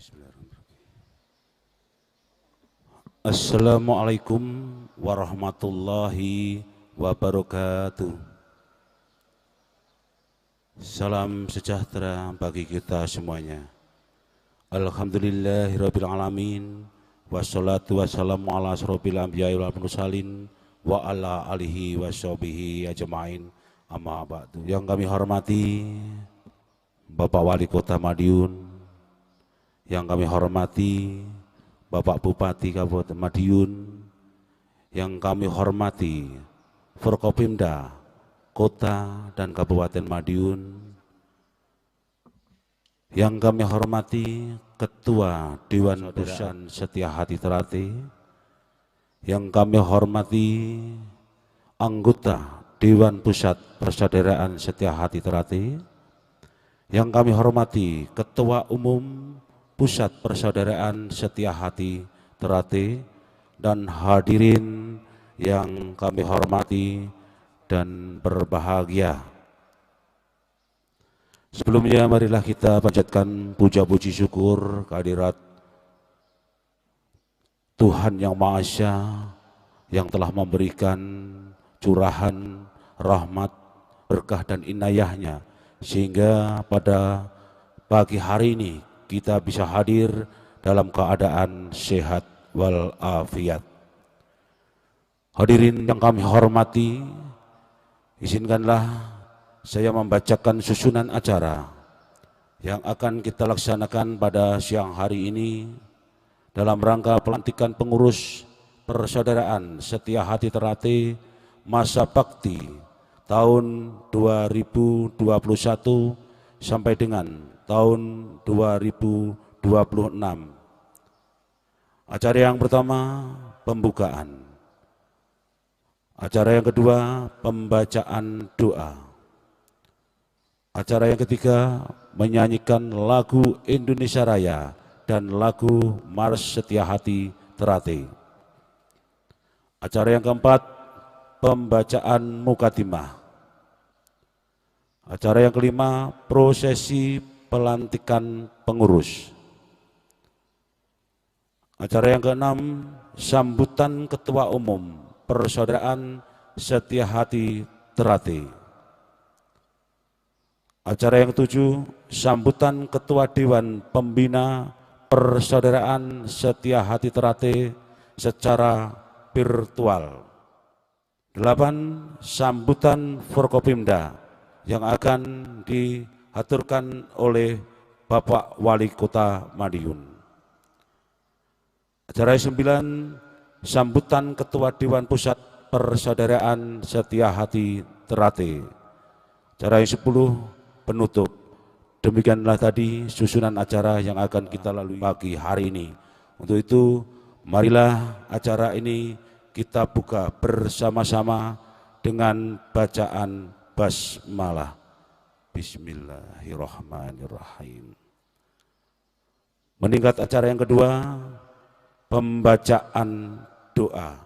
Bismillahirrahmanirrahim. Assalamualaikum warahmatullahi wabarakatuh. Salam sejahtera bagi kita semuanya. Alhamdulillahirabbil alamin. Wassalatu wassalamu ala asrofil anbiya'i wal mursalin wa ala alihi washabihi ajmain. Amma ba'du. Yang kami hormati Bapak Wali Kota Madiun, yang kami hormati Bapak Bupati Kabupaten Madiun, yang kami hormati Forkopimda Kota dan Kabupaten Madiun, yang kami hormati Ketua Dewan Pusat Setia Hati Terate, yang kami hormati anggota Dewan Pusat Persaudaraan Setia Hati Terate, yang kami hormati Ketua Umum Pusat Persaudaraan Setia Hati Terate, dan hadirin yang kami hormati dan berbahagia. Sebelumnya marilah kita panjatkan puja-puji syukur kehadirat Tuhan Yang Maha Esa yang telah memberikan curahan rahmat, berkah dan inayahnya, sehingga pada pagi hari ini kita bisa hadir dalam keadaan sehat walafiat. Hadirin yang kami hormati, izinkanlah saya membacakan susunan acara yang akan kita laksanakan pada siang hari ini dalam rangka pelantikan pengurus Persaudaraan Setia Hati Terate masa bakti tahun 2021 sampai dengan tahun 2026. Acara yang pertama pembukaan, acara yang kedua pembacaan doa, acara yang ketiga menyanyikan lagu Indonesia Raya dan lagu Mars Setia Hati Terate. Acara yang keempat pembacaan mukadimah. Acara yang kelima prosesi pelantikan pengurus. Acara yang keenam sambutan Ketua Umum Persaudaraan Setia Hati Terate. Acara yang ketujuh sambutan Ketua Dewan Pembina Persaudaraan Setia Hati Terate secara virtual. 8. Sambutan Forkopimda yang akan diaturkan oleh Bapak Wali Kota Madiun. Acara yang 9. Sambutan Ketua Dewan Pusat Persaudaraan Setia Hati Terate. Acara yang 10. Penutup. Demikianlah tadi susunan acara yang akan kita lalui pagi hari ini. Untuk itu, marilah acara ini kita buka bersama-sama dengan bacaan basmalah. Bismillahirrahmanirrahim. Meningkat acara yang kedua, pembacaan doa.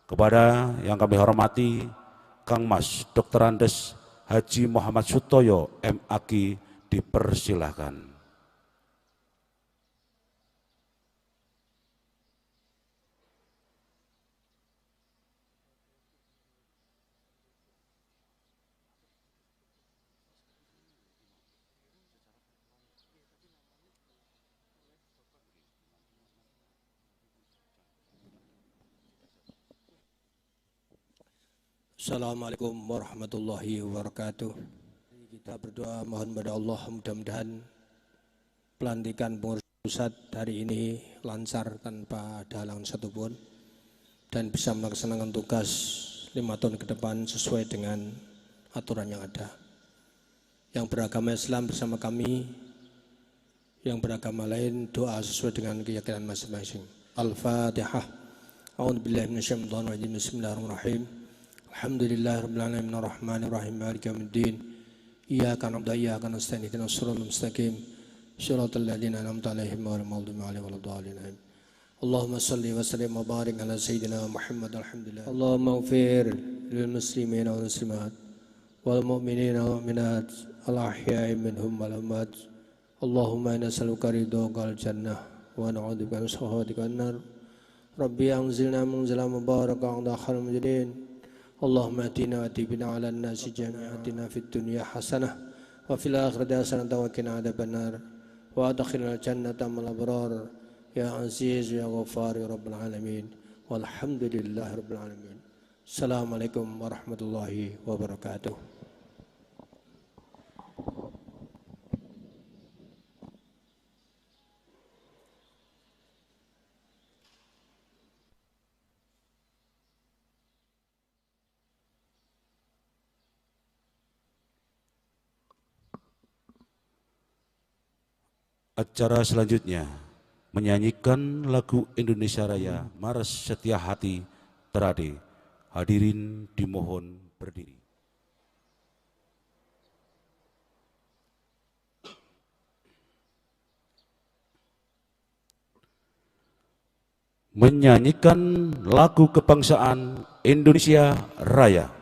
Kepada yang kami hormati Kang Mas Dr. Andes Haji Muhammad Sutoyo MAG dipersilahkan. Assalamualaikum warahmatullahi wabarakatuh. Kita berdoa mohon pada Allah mudah-mudahan pelantikan pengurus pusat hari ini lancar tanpa ada halangan satupun dan bisa melaksanakan tugas 5 tahun ke depan sesuai dengan aturan yang ada. Yang beragama Islam bersama kami, yang beragama lain doa sesuai dengan keyakinan masing-masing. Al-Fatihah. A'udzubillahi minasyaitonir rajim. Bismillahirrahmanirrahim. Alhamdulillahirabbil alamin arrahmanir rahim maliki yaumiddin. Iyyaka na'budu wa iyyaka nasta'in ihdinas siratal mustaqim. Shiratal ladzina an'amta 'alaihim ghairil maghdubi 'alaihim waladdallin. Allahumma shalli wa sallim wa barik ala sayyidina Muhammad. Alhamdulillah. Allahumma ighfir lil muslimin wal muslimat wal mu'minin wal mu'minat al ahya'i minhum wal amwat. Allahumma inna nas'aluka ridhaqal jannah wa na'udzubika min sakhatikal nar. Rabbi anzilna munzila mubarakan wa khairul munzilin. Allahumma atina wa tibna ala nasi jami'atina fid dunya hasanah wa fil akhirati hasanah wa qina adzabannar wa adkhilna jannata ma'al abrar ya aziz ya ghafar ya rabbal alamin walhamdulillahi rabbil alamin. Assalamualaikum warahmatullahi wabarakatuh. Acara selanjutnya menyanyikan lagu Indonesia Raya Maras Setia Hati Terade. Hadirin dimohon berdiri. Menyanyikan lagu kebangsaan Indonesia Raya.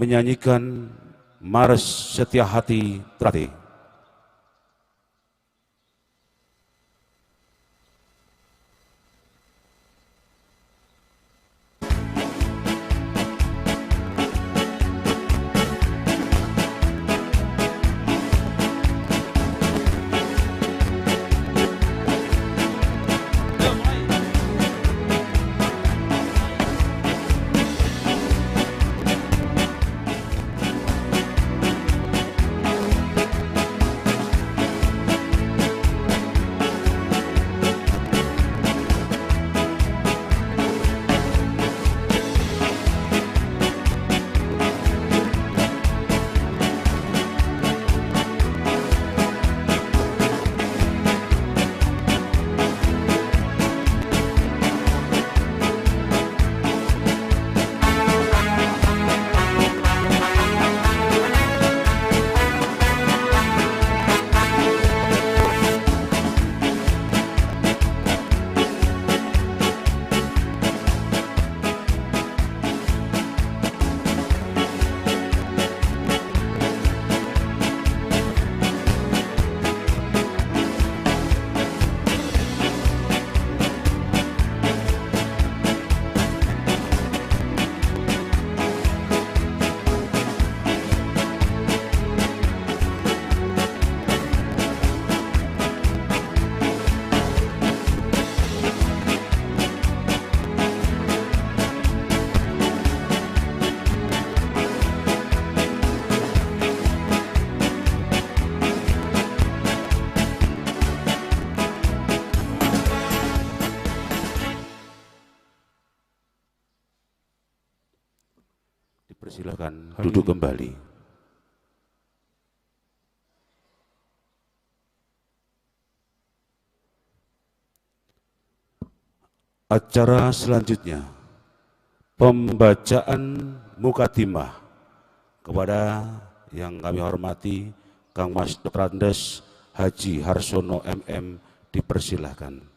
Menyanyikan Maras Setia Hati Terade. Silakan duduk kembali. Acara selanjutnya, pembacaan mukadimah kepada yang kami hormati Kang Mas Randes Haji Harsono MM dipersilahkan.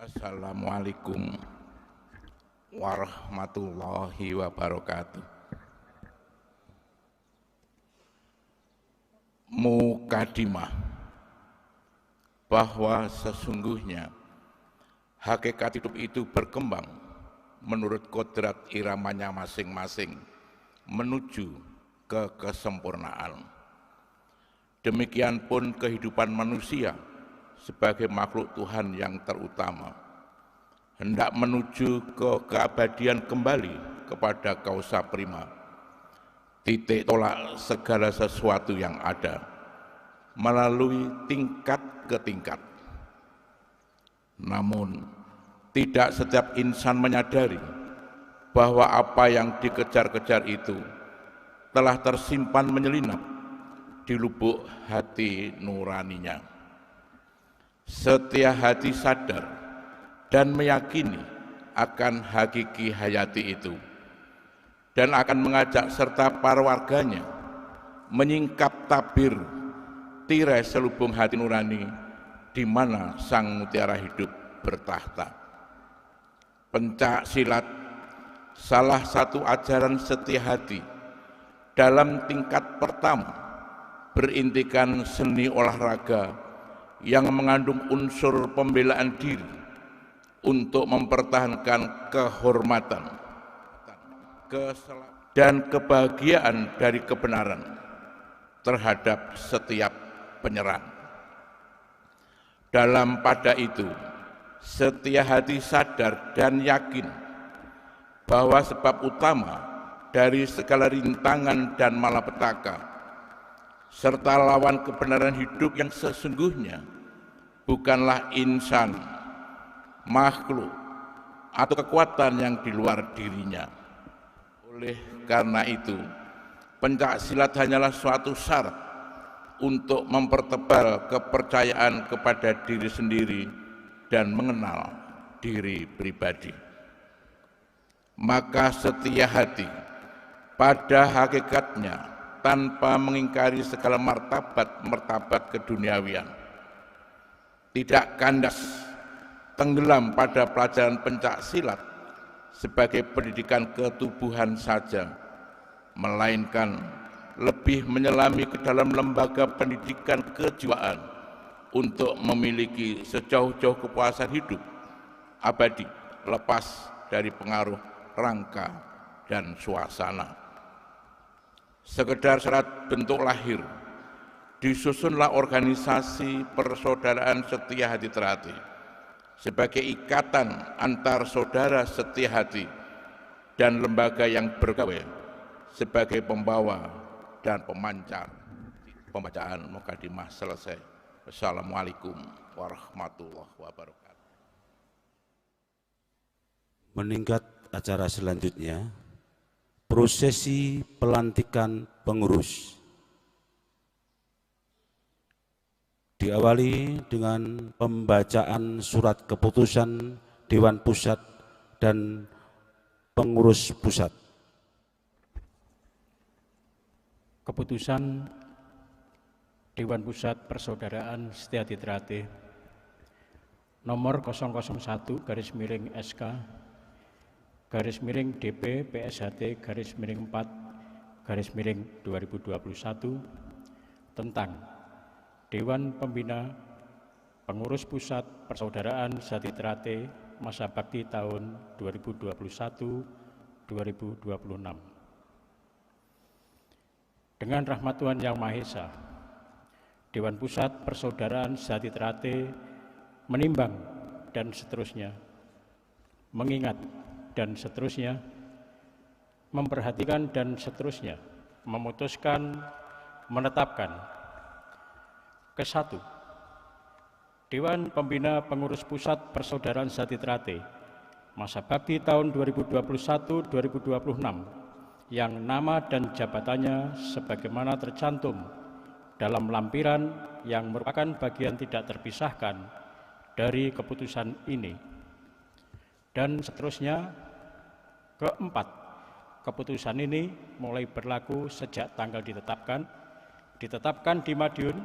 Assalamualaikum warahmatullahi wabarakatuh. Mukadimah, bahwa sesungguhnya hakikat hidup itu berkembang menurut kodrat iramanya masing-masing menuju ke kesempurnaan. Demikian pun kehidupan manusia sebagai makhluk Tuhan yang terutama hendak menuju ke keabadian kembali kepada kausa prima, titik tolak segala sesuatu yang ada melalui tingkat ke tingkat. Namun tidak setiap insan menyadari bahwa apa yang dikejar-kejar itu telah tersimpan menyelinap di lubuk hati nuraninya. Setiap hati sadar dan meyakini akan hakiki hayati itu dan akan mengajak serta para warganya menyingkap tabir tirai selubung hati nurani di mana sang mutiara hidup bertahta. Pencak silat, salah satu ajaran setia hati dalam tingkat pertama, berintikan seni olahraga yang mengandung unsur pembelaan diri untuk mempertahankan kehormatan dan kebahagiaan dari kebenaran terhadap setiap penyerang. Dalam pada itu, setia hati sadar dan yakin bahwa sebab utama dari segala rintangan dan malapetaka serta lawan kebenaran hidup yang sesungguhnya bukanlah insan, makhluk, atau kekuatan yang di luar dirinya. Oleh karena itu, pencak silat hanyalah suatu syarat untuk mempertebal kepercayaan kepada diri sendiri dan mengenal diri pribadi. Maka setia hati pada hakikatnya tanpa mengingkari segala martabat-martabat keduniawian, tidak kandas tenggelam pada pelajaran pencak silat sebagai pendidikan ketubuhan saja, melainkan lebih menyelami ke dalam lembaga pendidikan kejiwaan untuk memiliki sejauh-jauh kepuasan hidup abadi lepas dari pengaruh rangka dan suasana. Sekedar syarat bentuk lahir, disusunlah organisasi persaudaraan setia hati terhati sebagai ikatan antar saudara setia hati dan lembaga yang bergawe sebagai pembawa dan pemancar. Pembacaan mukadimah selesai. Wassalamualaikum warahmatullahi wabarakatuh. Meningkat acara selanjutnya, prosesi pelantikan pengurus. Diawali dengan pembacaan surat keputusan Dewan Pusat dan Pengurus Pusat. Keputusan Dewan Pusat Persaudaraan Setia-Hati Ternate nomor 001/SK DP PSHT /4/2021 tentang Dewan Pembina Pengurus Pusat Persaudaraan Setia-Hati Ternate masa bakti tahun 2021-2026. Dengan rahmat Tuhan Yang Maha Esa, Dewan Pusat Persaudaraan Sejati Ternate menimbang dan seterusnya, mengingat dan seterusnya, memperhatikan dan seterusnya, memutuskan, menetapkan. Ke-1, Dewan Pembina Pengurus Pusat Persaudaraan Sejati Ternate masa bakti tahun 2021-2026 yang nama dan jabatannya sebagaimana tercantum dalam lampiran yang merupakan bagian tidak terpisahkan dari keputusan ini. Dan seterusnya. Ke-4, keputusan ini mulai berlaku sejak tanggal ditetapkan di Madiun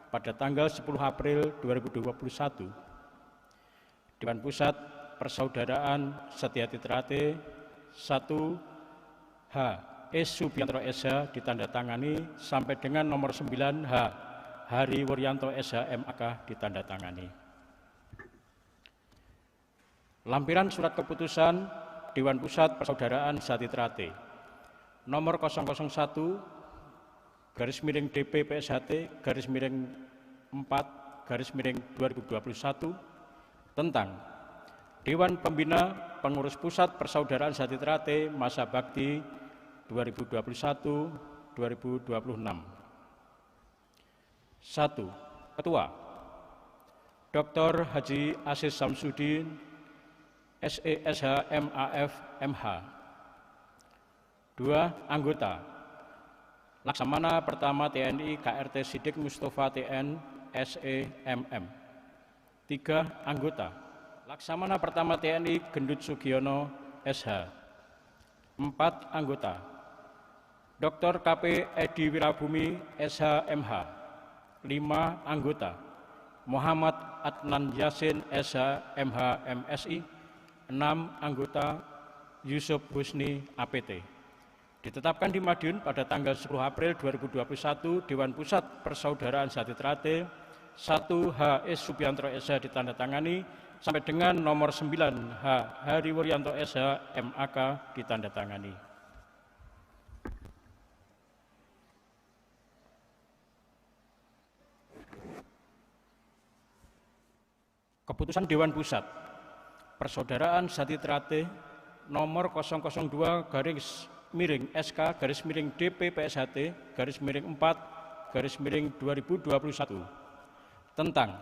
pada tanggal 10 April 2021. Dewan Pusat Persaudaraan Sejati Ternate 1H S. Subianto SH ditandatangani sampai dengan nomor 9H Hari Wuryanto SH MAK ditandatangani. Lampiran surat keputusan Dewan Pusat Persaudaraan Sejati Ternate nomor 001-DP-PSHT-4-2021 tentang Dewan Pembina Pengurus Pusat Persaudaraan Sejati Ternate masa bakti 2021-2026. 1. Ketua Dr. Haji Aziz Samsudin SESH MAF MH. 2. Anggota Laksamana Pertama TNI KRT Siddiq Mustafa TN SEMM. 3. Anggota Laksamana Pertama TNI Gendut Sugiono SH. 4. Anggota Dr. KP Edi Wirabumi SH MH. 5. Anggota Muhammad Adnan Yasin SH MH MSI. 6. Anggota Yusuf Husni APT. Ditetapkan di Madiun pada tanggal 10 April 2021, Dewan Pusat Persaudaraan Sejati Ternate 1H S. Subianto SH ditandatangani sampai dengan nomor 9H Hari Wuryanto SH MAK ditandatangani. Keputusan Dewan Pusat Persaudaraan Sejati Ternate nomor 002-DP-PSHT-4-2021 tentang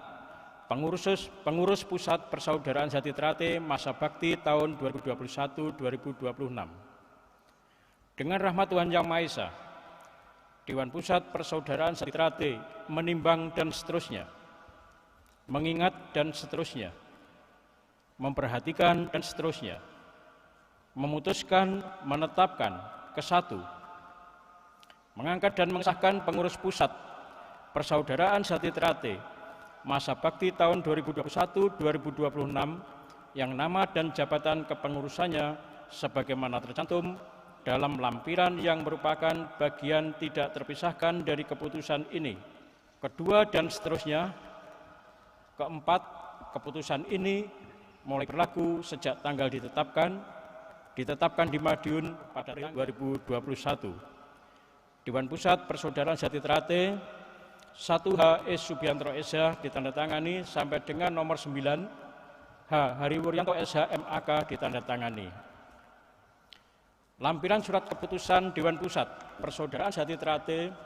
Pengurus Pusat Persaudaraan Sejati Ternate masa bakti tahun 2021-2026. Dengan rahmat Tuhan Yang Maha Esa, Dewan Pusat Persaudaraan Sejati Ternate menimbang dan seterusnya, mengingat dan seterusnya, memperhatikan dan seterusnya, memutuskan, menetapkan. Ke-1, mengangkat dan mengesahkan Pengurus Pusat Persaudaraan Sejati Ternate masa bakti tahun 2021-2026 yang nama dan jabatan kepengurusannya sebagaimana tercantum dalam lampiran yang merupakan bagian tidak terpisahkan dari keputusan ini. Kedua dan seterusnya. Keempat, keputusan ini mulai berlaku sejak tanggal ditetapkan di Madiun pada tahun 2021. Dewan Pusat Persaudaraan Sejati Ternate 1H S. Subianto SH ditandatangani sampai dengan nomor 9H Hari Wuryanto SH MAK ditandatangani. Lampiran surat keputusan Dewan Pusat Persaudaraan Sejati Ternate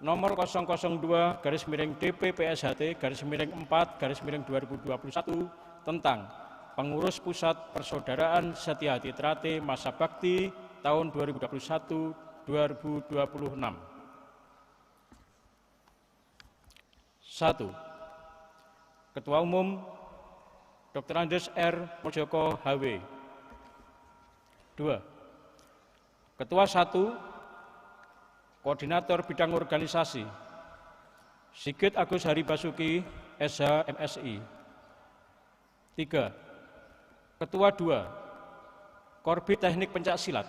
nomor 002-DP-PSHT-4-2021 tentang Pengurus Pusat Persaudaraan Sejati Ternate masa bakti tahun 2021-2026. 1. Ketua Umum Dr. Andes R. Mojoko HW. 2. Ketua 1 Koordinator Bidang Organisasi Sigit Agus Hari Basuki SH MSI. 3. Ketua 2 Korbit Teknik Pencaksilat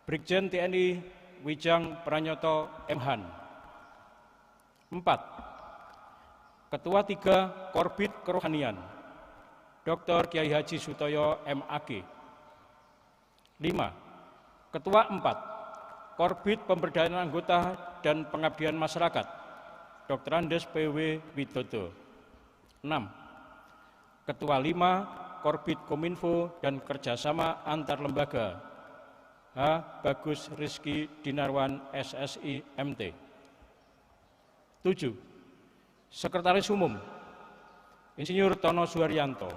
Brigjen TNI Wijang Pranyoto Mhan. 4. Ketua 3 Korbit Kerohanian Dr. Kiai Haji Sutoyo MAG. 5. Ketua 4 Korbit Pemberdayaan Anggota dan Pengabdian Masyarakat, Dr. Andes P.W. Widodo. 6. Ketua 5, Korbit Kominfo dan Kerjasama Antar Lembaga, H. Bagus Rizky Dinarwan, SSI, MT. 7. Sekretaris Umum, Insinyur Tono Suharyanto.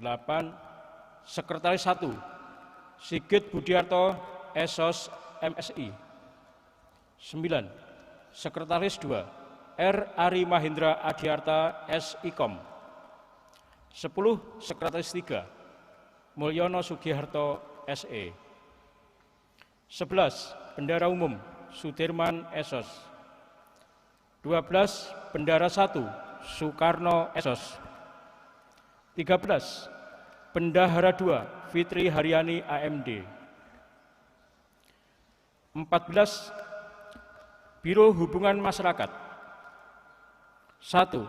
8. Sekretaris 1, Sigit Budiarto, Esos, MSI. 9. Sekretaris 2, R. Ari Mahindra Adiarta, SIKOM. 10. Sekretaris 3, Mulyono Sugiharto, SE. 11. Bendara Umum, Sudirman, Esos. 12. Bendara 1, Soekarno, Esos. 13. Bendahara 2, Fitri Haryani, AMD. 14. Biro Hubungan Masyarakat. 1.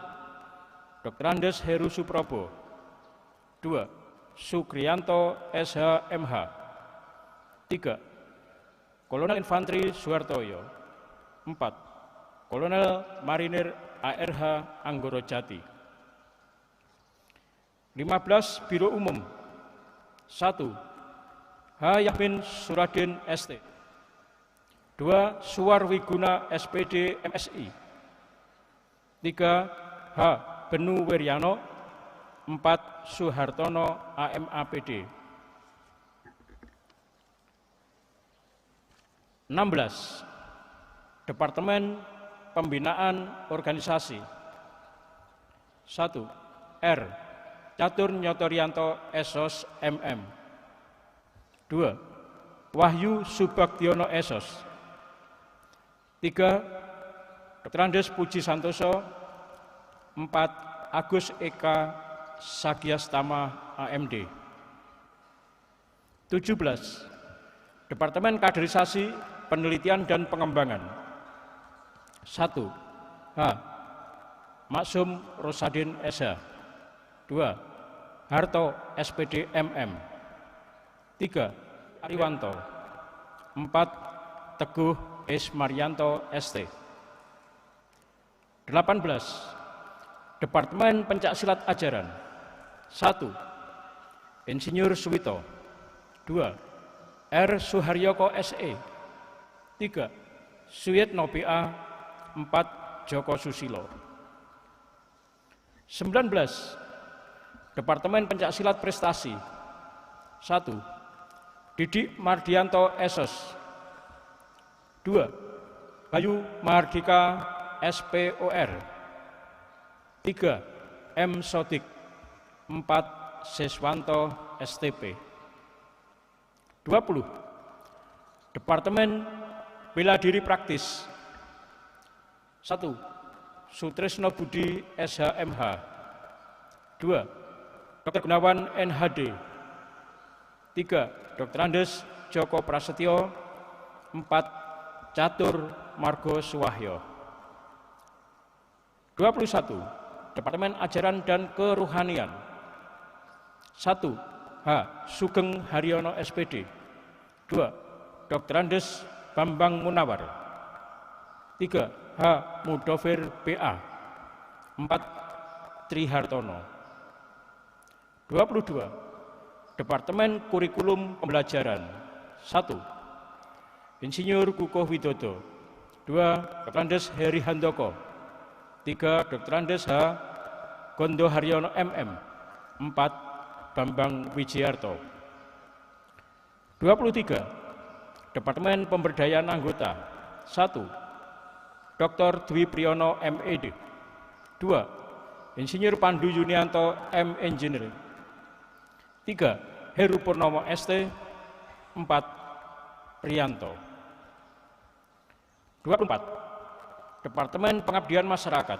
Dr. Andes Heru Suprobo. 2. Sukriyanto, SHMH. 3. Kolonel Infanteri Suhartoyo. 4. Kolonel Marinir ARH Anggoro Jati. 15. Biro Umum. 1. H. Yahmin Suradin, ST. 2. Suwarwiguna, SPD, MSI. 3. H. Benu Wiryano. 4. Suhartono, AMAPD. 16. Departemen Pembinaan Organisasi. 1. R. Catur Nyotorianto, Esos, MM. 2. Wahyu Subagdiono, Esos. 3. Dr. Andes Puji Santoso. 4. Agus Eka Sagiastama, AMD. 17. Departemen Kaderisasi, Penelitian dan Pengembangan. 1. H. Maksum Rosadin, SH. 2. Harto, SPD, MM. 3. Ariwanto. 4. Teguh Ismaryanto, ST. 18. Departemen Pencaksilat Ajaran. 1. Insinyur Suwito. 2. R. Suharyoko, SE. 3. Suyitno BA. 4. Joko Susilo. 19. Departemen Pencaksilat Prestasi. 1. Didik Mardianto, Esos. 2. Bayu Mahardika, SPOR. 3. M. Sodik. 4. Siswanto, STP. 20. Departemen Bela Diri Praktis. 1. Sutrisno Budi, SHMH. 2. Dr. Gunawan, NHD. 3. Dr. Andes Joko Prasetyo. 4. Catur Margo Suwahyo. 21. Departemen Ajaran dan Keruhanian. 1. H. Sugeng Haryono, SPD. 2. Dr. Andes Bambang Munawar. 3. H. Mudofir BA. 4. Trihartono. 22. Departemen Kurikulum Pembelajaran. 1. Insinyur Kukuh Widodo. 2. Dr. Andes Heri Handoko. 3. Dr. Andes H. Gondo Haryono, MM. 4. Bambang Wijiarto. 23. Departemen Pemberdayaan Anggota. 1. Dr. Dwi Priyono, MED. 2. Insinyur Pandu Yunianto, M. Engineering. 3. Heru Purnomo, ST. 4. Priyanto. 24. Departemen Pengabdian Masyarakat.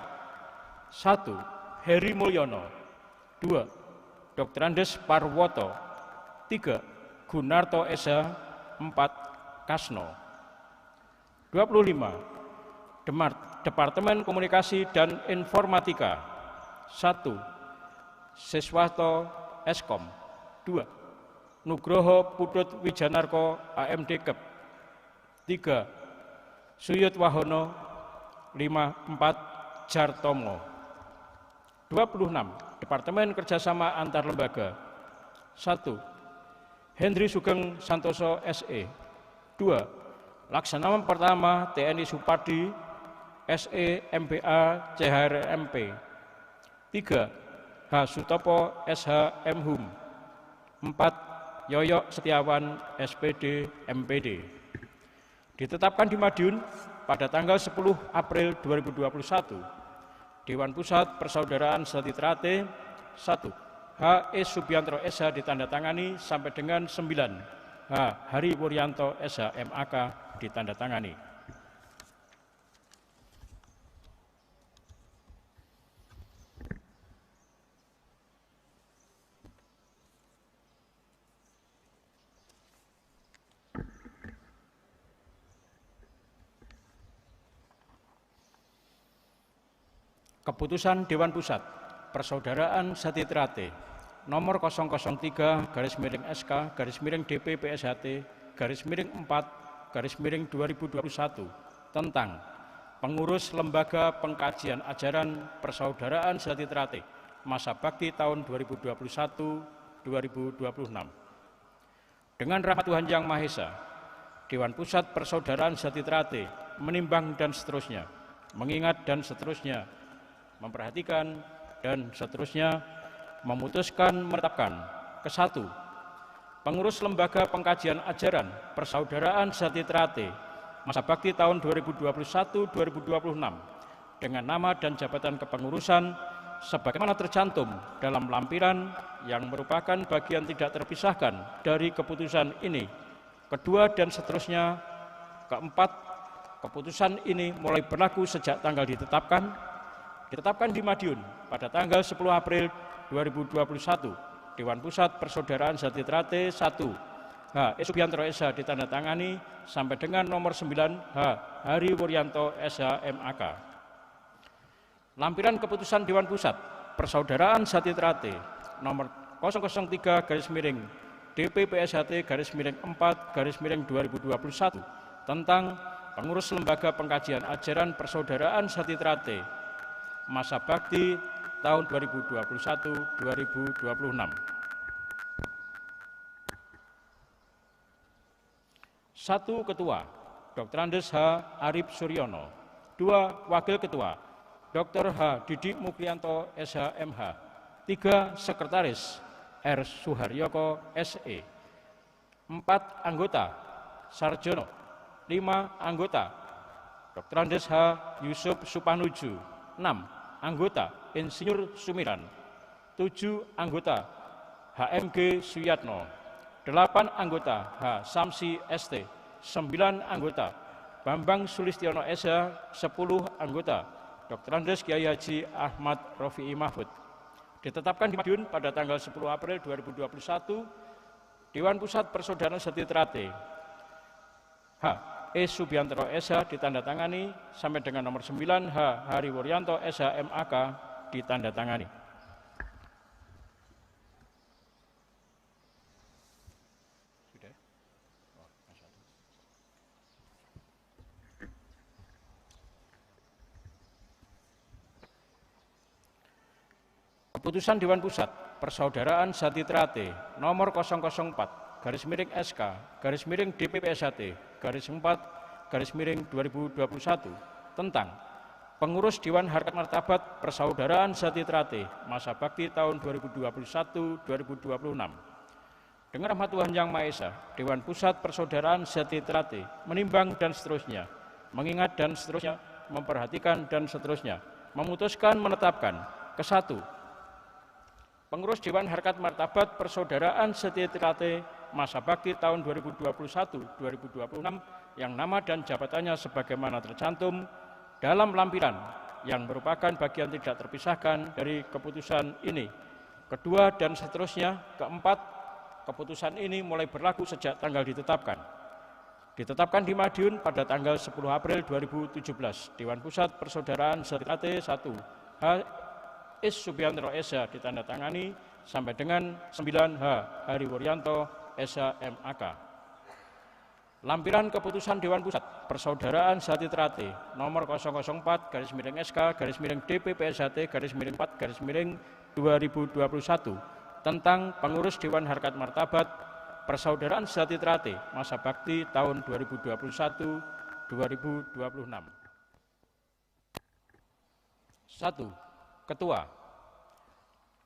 1. Heri Mulyono. 2. Dr. Andes Parwoto. 3. Gunarto Esa. 4. Kasno. 25. Departemen Komunikasi dan Informatika. 1. Siswanto, Eskom. 2. Nugroho Putut Wijanarko, AMD Kep. 3. Suyut Wahono. 4. Jartomo. 26. Departemen Kerjasama Antar Lembaga. 1. Hendri Sugeng Santoso SE. 2. Laksamana Pertama TNI Supadi SE MBA CHRMP. 3. H. Sutopo SH Mhum. 4. Yoyok Setiawan SPD MPD. Ditetapkan di Madiun pada tanggal 10 April 2021, Dewan Pusat Persaudaraan Sati Trate 1. H. E. Subiantro SH ditandatangani sampai dengan 9. H. Hari Wuryanto SH MAK ditandatangani. Keputusan Dewan Pusat Persaudaraan Sati Trate nomor 003-SK-DPPSHT-4-4-2021 tentang pengurus Lembaga Pengkajian Ajaran Persaudaraan Sati Trate masa bakti tahun 2021-2026. Dengan rahmat Tuhan Yang Maha Esa, Dewan Pusat Persaudaraan Sati Trate menimbang dan seterusnya, mengingat dan seterusnya, memperhatikan dan seterusnya, memutuskan menetapkan ke-1. Pengurus Lembaga Pengkajian Ajaran Persaudaraan Sati Trate masa bakti tahun 2021-2026 dengan nama dan jabatan kepengurusan sebagaimana tercantum dalam lampiran yang merupakan bagian tidak terpisahkan dari keputusan ini. Kedua dan seterusnya. Keempat, keputusan ini mulai berlaku sejak tanggal ditetapkan di Madiun pada tanggal 10 April 2021, Dewan Pusat Persaudaraan Sati Trate 1. H. E. Subiantro SH ditandatangani sampai dengan nomor 9. H. Hari Wuryanto SH MAK. Lampiran keputusan Dewan Pusat Persaudaraan Sati Trate nomor 003-DPPSHT-4-2021 tentang pengurus Lembaga Pengkajian Ajaran Persaudaraan Sati Trate masa bakti tahun 2021-2026. 1. Ketua Dr. Andes H. Arif Suryono. 2. Wakil Ketua Dr. H. Didik Mukrianto SH.MH. 3. Sekretaris R. Suharyoko SE. 4. Anggota Sarjono. 5. Anggota Dr. Andes H. Yusuf Supanuju. 6. Anggota Insinyur Sumiran. 7. Anggota HMG Suyatno. 8. Anggota H. Samsi ST. 9. Anggota Bambang Sulistiono SH. 10. Anggota Dr. Andes Kiai Haji Ahmad Rofi'i Mahfud. Ditetapkan di Madiun pada tanggal 10 April 2021, Dewan Pusat Persaudaraan Sati Trate H. E. Subiantro SH ditandatangani sampai dengan nomor 9. H. Hari Wuryanto SH MAK ditandatangani. Sudah? Oh, Keputusan Dewan Pusat Persaudaraan Sati Trate nomor 004-DPPSHT-4-2021 tentang pengurus Dewan Harkat Martabat Persaudaraan Sati Trate masa bakti tahun 2021-2026. Dengan rahmat Tuhan Yang Maha Esa, Dewan Pusat Persaudaraan Sati Trate menimbang dan seterusnya, mengingat dan seterusnya, memperhatikan dan seterusnya, memutuskan menetapkan ke-1. Pengurus Dewan Harkat Martabat Persaudaraan Sati Trate masa bakti tahun 2021-2026 yang nama dan jabatannya sebagaimana tercantum dalam lampiran yang merupakan bagian tidak terpisahkan dari keputusan ini. Kedua dan seterusnya. Keempat, keputusan ini mulai berlaku sejak tanggal ditetapkan. Ditetapkan di Madiun pada tanggal 10 April 2017, Dewan Pusat Persaudaraan Sati Trate 1. H. Is Subiantro SH ditandatangani sampai dengan 9. H. Hari Wuryanto SH MAK. Lampiran Keputusan Dewan Pusat Persaudaraan Sehati Trate nomor 004/DPPSHT/DPP4/4/2021 tentang pengurus Dewan Harkat Martabat Persaudaraan Sehati Trate masa bakti tahun 2021-2026. 1. Ketua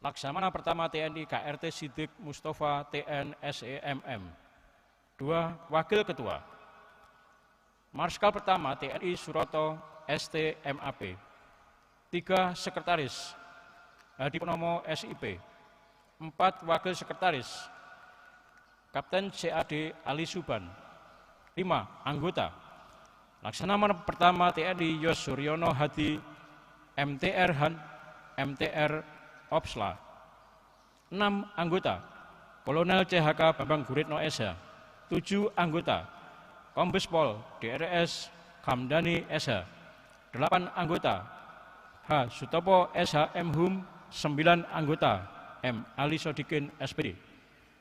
Laksamana Pertama TNI KRT Siddiq Mustafa TN SEMM. 2. Wakil Ketua Marskal Pertama TNI Suroto ST MAP. 3. Sekretaris Hadi Purnomo SIP. 4. Wakil Sekretaris Kapten CAD Ali Suban. 5. Anggota Laksamana Pertama TNI Yos Suryono Hadi MTR Han MTR Opsla. 6. Anggota Kolonel CHK Bambang Guritno SH. 7. Anggota Kombes Pol DRS Kamdani SH. 8. Anggota H. Sutopo SH M.Hum. 9. Anggota M. Ali Sodikin SPD.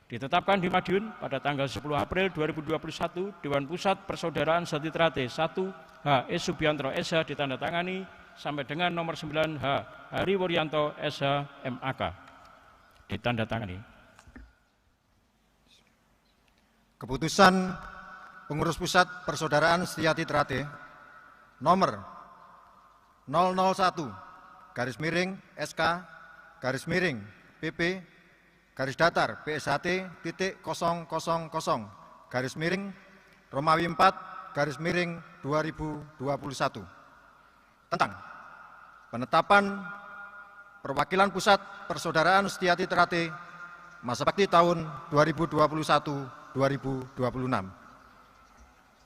Ditetapkan di Madiun pada tanggal 10 April 2021, Dewan Pusat Persaudaraan Sehati Trate 1 H. S. Subiantro SH ditandatangani sampai dengan nomor 9 H. Hari Wuryanto SH MAK ditandatangani. Keputusan Pengurus Pusat Persaudaraan Sehati Trate nomor 001-PP/PP/Datar/PSHT.0,0/Romawi 4-2021 tentang penetapan perwakilan Pusat Persaudaraan Sehati Trate masa bakti tahun 2021-2026.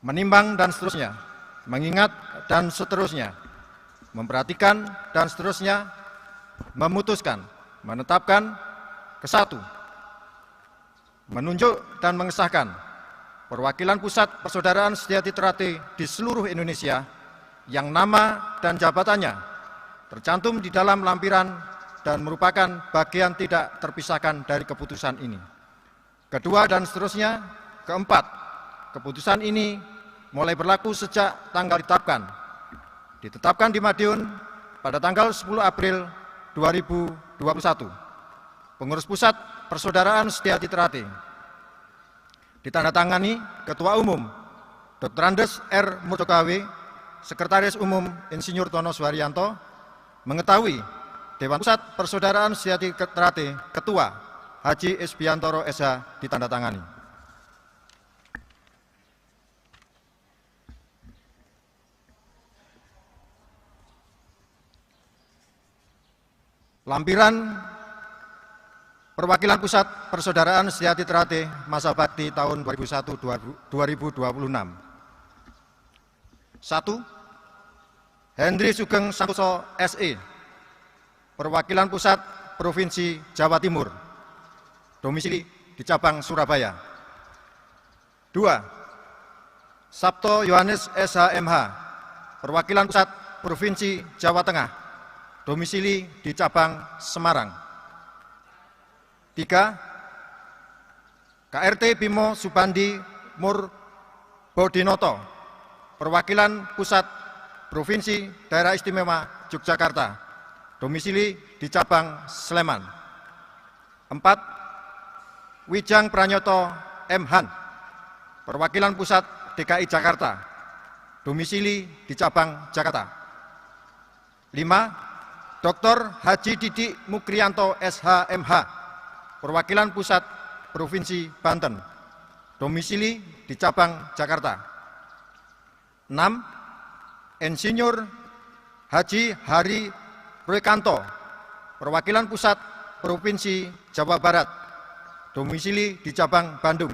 Menimbang dan seterusnya, mengingat dan seterusnya, memperhatikan dan seterusnya, memutuskan, menetapkan, ke-1, menunjuk dan mengesahkan perwakilan Pusat Persaudaraan Sehati Trate di seluruh Indonesia yang nama dan jabatannya tercantum di dalam lampiran dan merupakan bagian tidak terpisahkan dari keputusan ini. Kedua dan seterusnya. Keempat, keputusan ini mulai berlaku sejak tanggal ditetapkan di Madiun pada tanggal 10 April 2021. Pengurus Pusat Persaudaraan Sehati Trate. Ditandatangani Ketua Umum Dr. Andes R. Murtokawe, Sekretaris Umum Insinyur Tono Suharyanto, mengetahui Dewan Pusat Persaudaraan Sehati Trate Ketua Haji Isbiantoro SH ditandatangani. Lampiran perwakilan Pusat Persaudaraan Sehati Trate masa bakti tahun 2001-2026. 1. Hendri Sugeng Santoso SE, perwakilan Pusat Provinsi Jawa Timur, domisili di cabang Surabaya. 2. Sabto Yohanes SHMH, perwakilan Pusat Provinsi Jawa Tengah, domisili di cabang Semarang. 3. KRT Bimo Subandi Murbodinoto, perwakilan Pusat Provinsi Daerah Istimewa Yogyakarta, domisili di cabang Sleman. 4. Wijang Pranyoto M. Han, perwakilan Pusat DKI Jakarta, domisili di cabang Jakarta. 5. Dr. Haji Didik Mukrianto SHMH, perwakilan Pusat Provinsi Banten, domisili di cabang Jakarta. 6. Insinyur Haji Hari Roekanto, perwakilan Pusat Provinsi Jawa Barat, domisili di cabang Bandung.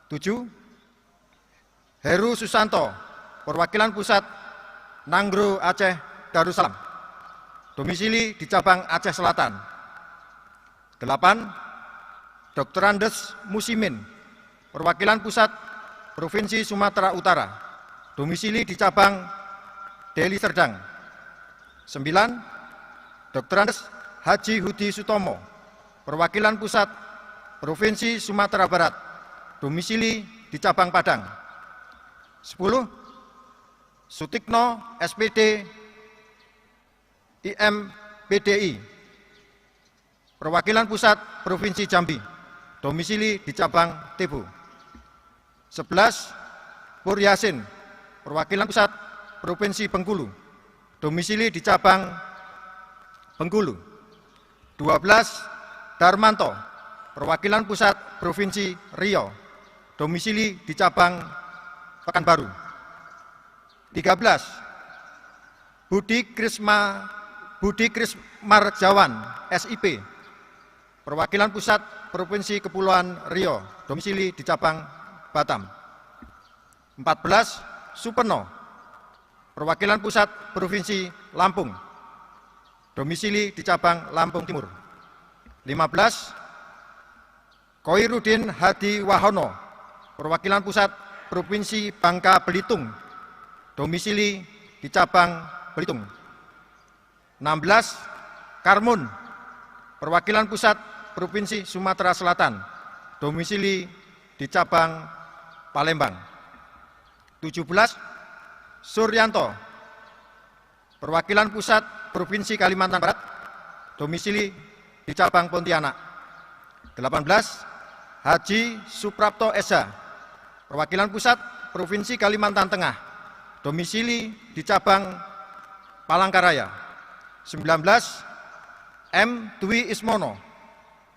7. Heru Susanto, perwakilan Pusat Nanggro Aceh Darussalam, domisili di cabang Aceh Selatan. 8. Dr. Andes Musimin, perwakilan Pusat Provinsi Sumatera Utara, domisili di cabang Deli Serdang. 9. Dr. Andes Haji Hudi Sutomo, perwakilan Pusat Provinsi Sumatera Barat, domisili di cabang Padang. 10. Sutikno, SPD, IMPDI, Perwakilan Pusat Provinsi Jambi, domisili di cabang Tebu. 11. Pur Yasin, Perwakilan Pusat Provinsi Bengkulu, domisili di cabang Bengkulu. 12. Darmanto, Perwakilan Pusat Provinsi Riau, domisili di cabang Pekanbaru. 13. Budi Krismarjawan, SIP, Perwakilan Pusat Provinsi Kepulauan Riau, domisili di cabang Batam. 14. Supeno, Perwakilan Pusat Provinsi Lampung, domisili di cabang Lampung Timur. 15. Koirudin Hadi Wahono, Perwakilan Pusat Provinsi Bangka Belitung, domisili di cabang Belitung. 16. Karmun, Perwakilan Pusat Provinsi Sumatera Selatan, domisili di cabang Palembang. 17. Suryanto, Perwakilan Pusat Provinsi Kalimantan Barat, domisili di cabang Pontianak. 18. Haji Suprapto Esa, Perwakilan Pusat Provinsi Kalimantan Tengah, domisili di cabang Palangkaraya. 19. M. Dwi Ismono,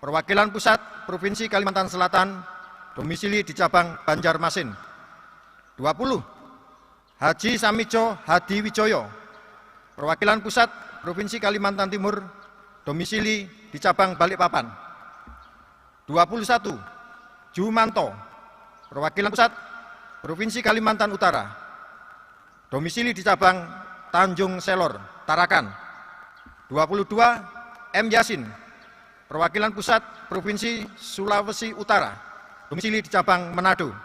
Perwakilan Pusat Provinsi Kalimantan Selatan, domisili di cabang Banjarmasin. 20. Haji Samijo Hadi Wijoyo, Perwakilan Pusat Provinsi Kalimantan Timur, domisili di cabang Balikpapan. 21. Jumanto, Perwakilan Pusat Provinsi Kalimantan Utara, domisili di cabang Tanjung Selor, Tarakan. 22. M. Yasin, Perwakilan Pusat Provinsi Sulawesi Utara, domisili di cabang Manado.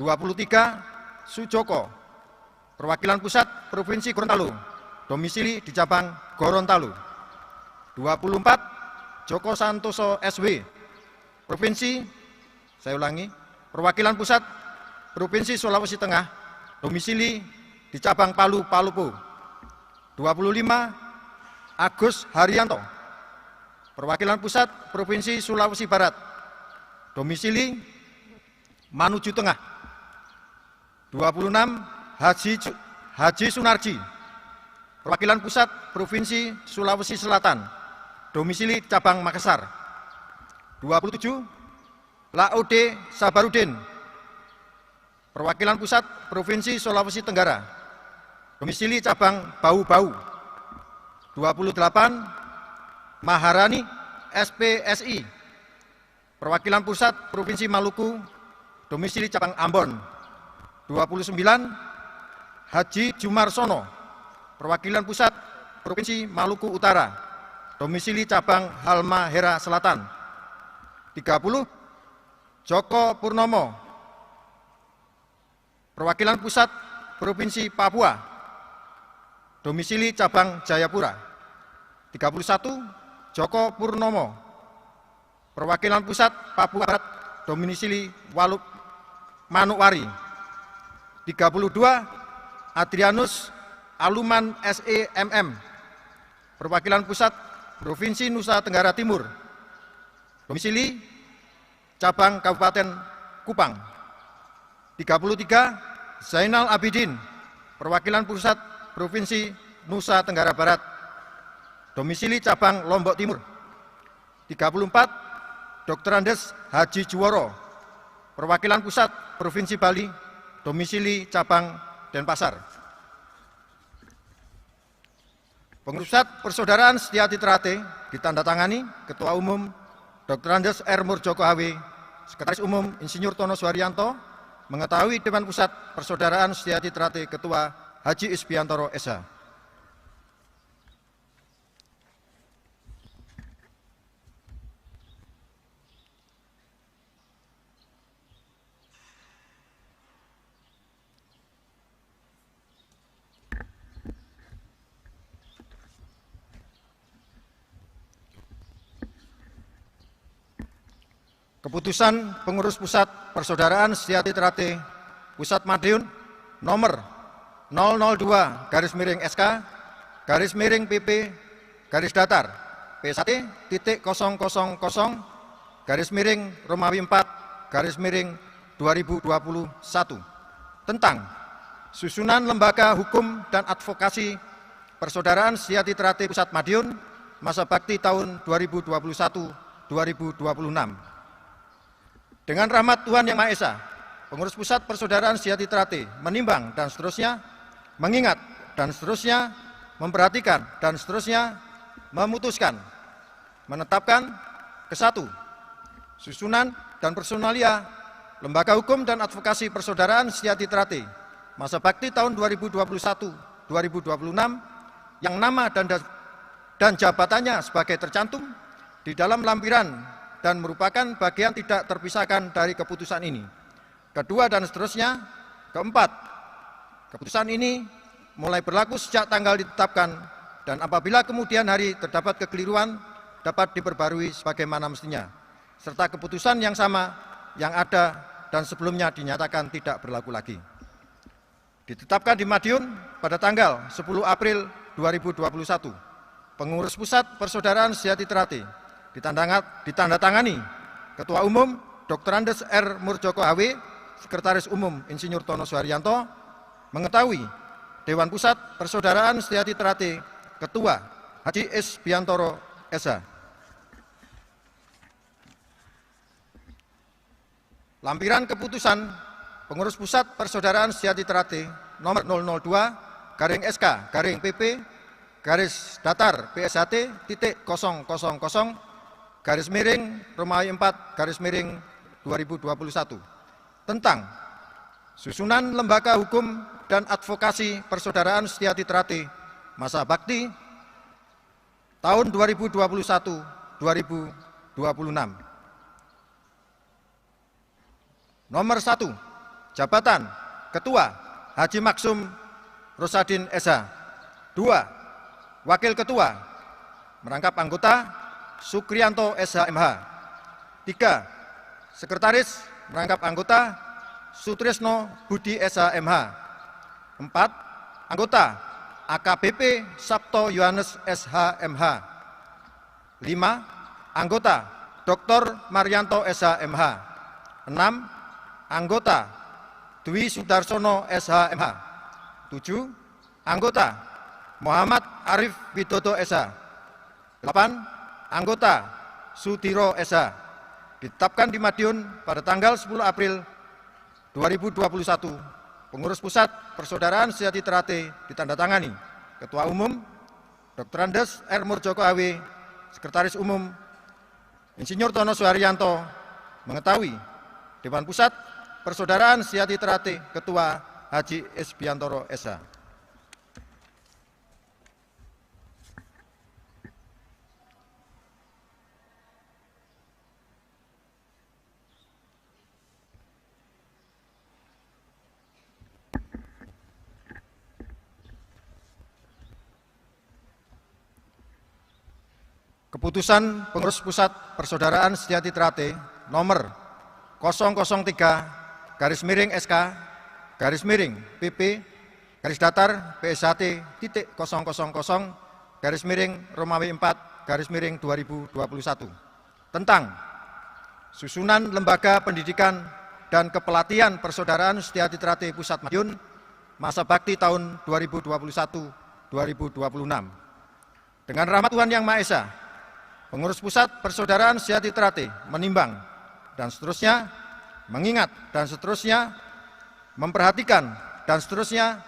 23. Sujoko, Perwakilan Pusat Provinsi Gorontalo, domisili di cabang Gorontalo. 24. Joko Santoso SW, Perwakilan Pusat Provinsi Sulawesi Tengah, domisili di cabang Palu, Palupo. 25. Agus Haryanto, Perwakilan Pusat Provinsi Sulawesi Barat, domisili Mamuju Tengah. 26. Haji Sunarji, Perwakilan Pusat Provinsi Sulawesi Selatan, domisili cabang Makassar. 27. Laude Sabarudin, Perwakilan Pusat Provinsi Sulawesi Tenggara, domisili cabang Bau-Bau. 28. Maharani SPSI, Perwakilan Pusat Provinsi Maluku, domisili cabang Ambon. 29. Haji Jumarsono, Perwakilan Pusat Provinsi Maluku Utara, domisili cabang Halmahera Selatan. 30. Joko Purnomo, Perwakilan Pusat Provinsi Papua, domisili cabang Jayapura. 31. Joko Purnomo, Perwakilan Pusat Papua Barat, domisili Manokwari. 32. Adrianus Aluman SEMM, Perwakilan Pusat Provinsi Nusa Tenggara Timur, domisili cabang Kabupaten Kupang. 33. Zainal Abidin, Perwakilan Pusat Provinsi Nusa Tenggara Barat, domisili cabang Lombok Timur. 34. Dr. Andes Haji Juworo, Perwakilan Pusat Provinsi Bali, domisili cabang Denpasar. Pengurus Pusat Persaudaraan Setia Trate ditandatangani Ketua Umum Dr. Andes R. Murjoko HW, Sekretaris Umum Insinyur Tono Suharyanto, mengetahui Dewan Pusat Persaudaraan Setia Trate Ketua Haji Isbiantoro SH. Keputusan Pengurus Pusat Persaudaraan Setiati Ternate Pusat Madiun nomor 002-PP-Datar-P1-PT-Romawi 4-2021 tentang susunan lembaga hukum dan advokasi Persaudaraan Setiati Ternate Pusat Madiun masa bakti tahun 2021-2026. Dengan rahmat Tuhan Yang Maha Esa, Pengurus Pusat Persaudaraan Setiati Ternate menimbang dan seterusnya, mengingat dan seterusnya, memperhatikan dan seterusnya, memutuskan, menetapkan ke-1, susunan dan personalia Lembaga Hukum dan Advokasi Persaudaraan Setiati Ternate masa bakti tahun 2021-2026 yang nama dan jabatannya sebagai tercantum di dalam lampiran dan merupakan bagian tidak terpisahkan dari keputusan ini. Kedua dan seterusnya. Keempat, keputusan ini mulai berlaku sejak tanggal ditetapkan dan apabila kemudian hari terdapat kekeliruan dapat diperbarui sebagaimana mestinya. Serta keputusan yang sama yang ada dan sebelumnya dinyatakan tidak berlaku lagi. Ditetapkan di Madiun pada tanggal 10 April 2021. Pengurus Pusat Persaudaraan Setiati Ternate ditandatangani Ketua Umum Dr. Andes R. Murjoko HW, Sekretaris Umum Insinyur Tono Suharyanto, mengetahui Dewan Pusat Persaudaraan Setiati Ternate Ketua Haji S. Biantoro SH. Lampiran keputusan Pengurus Pusat Persaudaraan Setiati Ternate nomor 002-PP-Datar PSHT.000 Romawi 4-2021 tentang susunan lembaga hukum dan advokasi Persaudaraan Setiati Ternate masa bakti tahun 2021-2026. Nomor 1, jabatan Ketua Haji Maksum Rosadin SH. 2, Wakil Ketua merangkap anggota Sukrianto SHMH. 3, Sekretaris merangkap anggota Sutrisno Budi SHMH. 4, Anggota AKBP Sabto Yohanes SHMH. 5, Anggota Dr. Marianto SHMH. 6, Anggota Dwi Sudarsono SHMH. 7, Anggota Muhammad Arif Widodo SH. 8, Anggota Sudiro SH. Ditetapkan di Madiun pada tanggal 10 April 2021. Pengurus Pusat Persaudaraan Setiati Ternate ditandatangani Ketua Umum Dr. Andes R. Murjoko HW, Sekretaris Umum Insinyur Tono Suharyanto, mengetahui Dewan Pusat Persaudaraan Setiati Ternate Ketua Haji S. Biantoro SH. Keputusan Pengurus Pusat Persaudaraan Setiati Ternate nomor 003-SK-PP-Datar PSHT.000 Romawi 4-2021 tentang susunan lembaga pendidikan dan kepelatihan Persaudaraan Setiati Ternate Pusat Madiun masa bakti tahun 2021-2026. Dengan rahmat Tuhan Yang Maha Esa, Pengurus Pusat Persaudaraan Setiati Ternate menimbang dan seterusnya, mengingat dan seterusnya, memperhatikan dan seterusnya,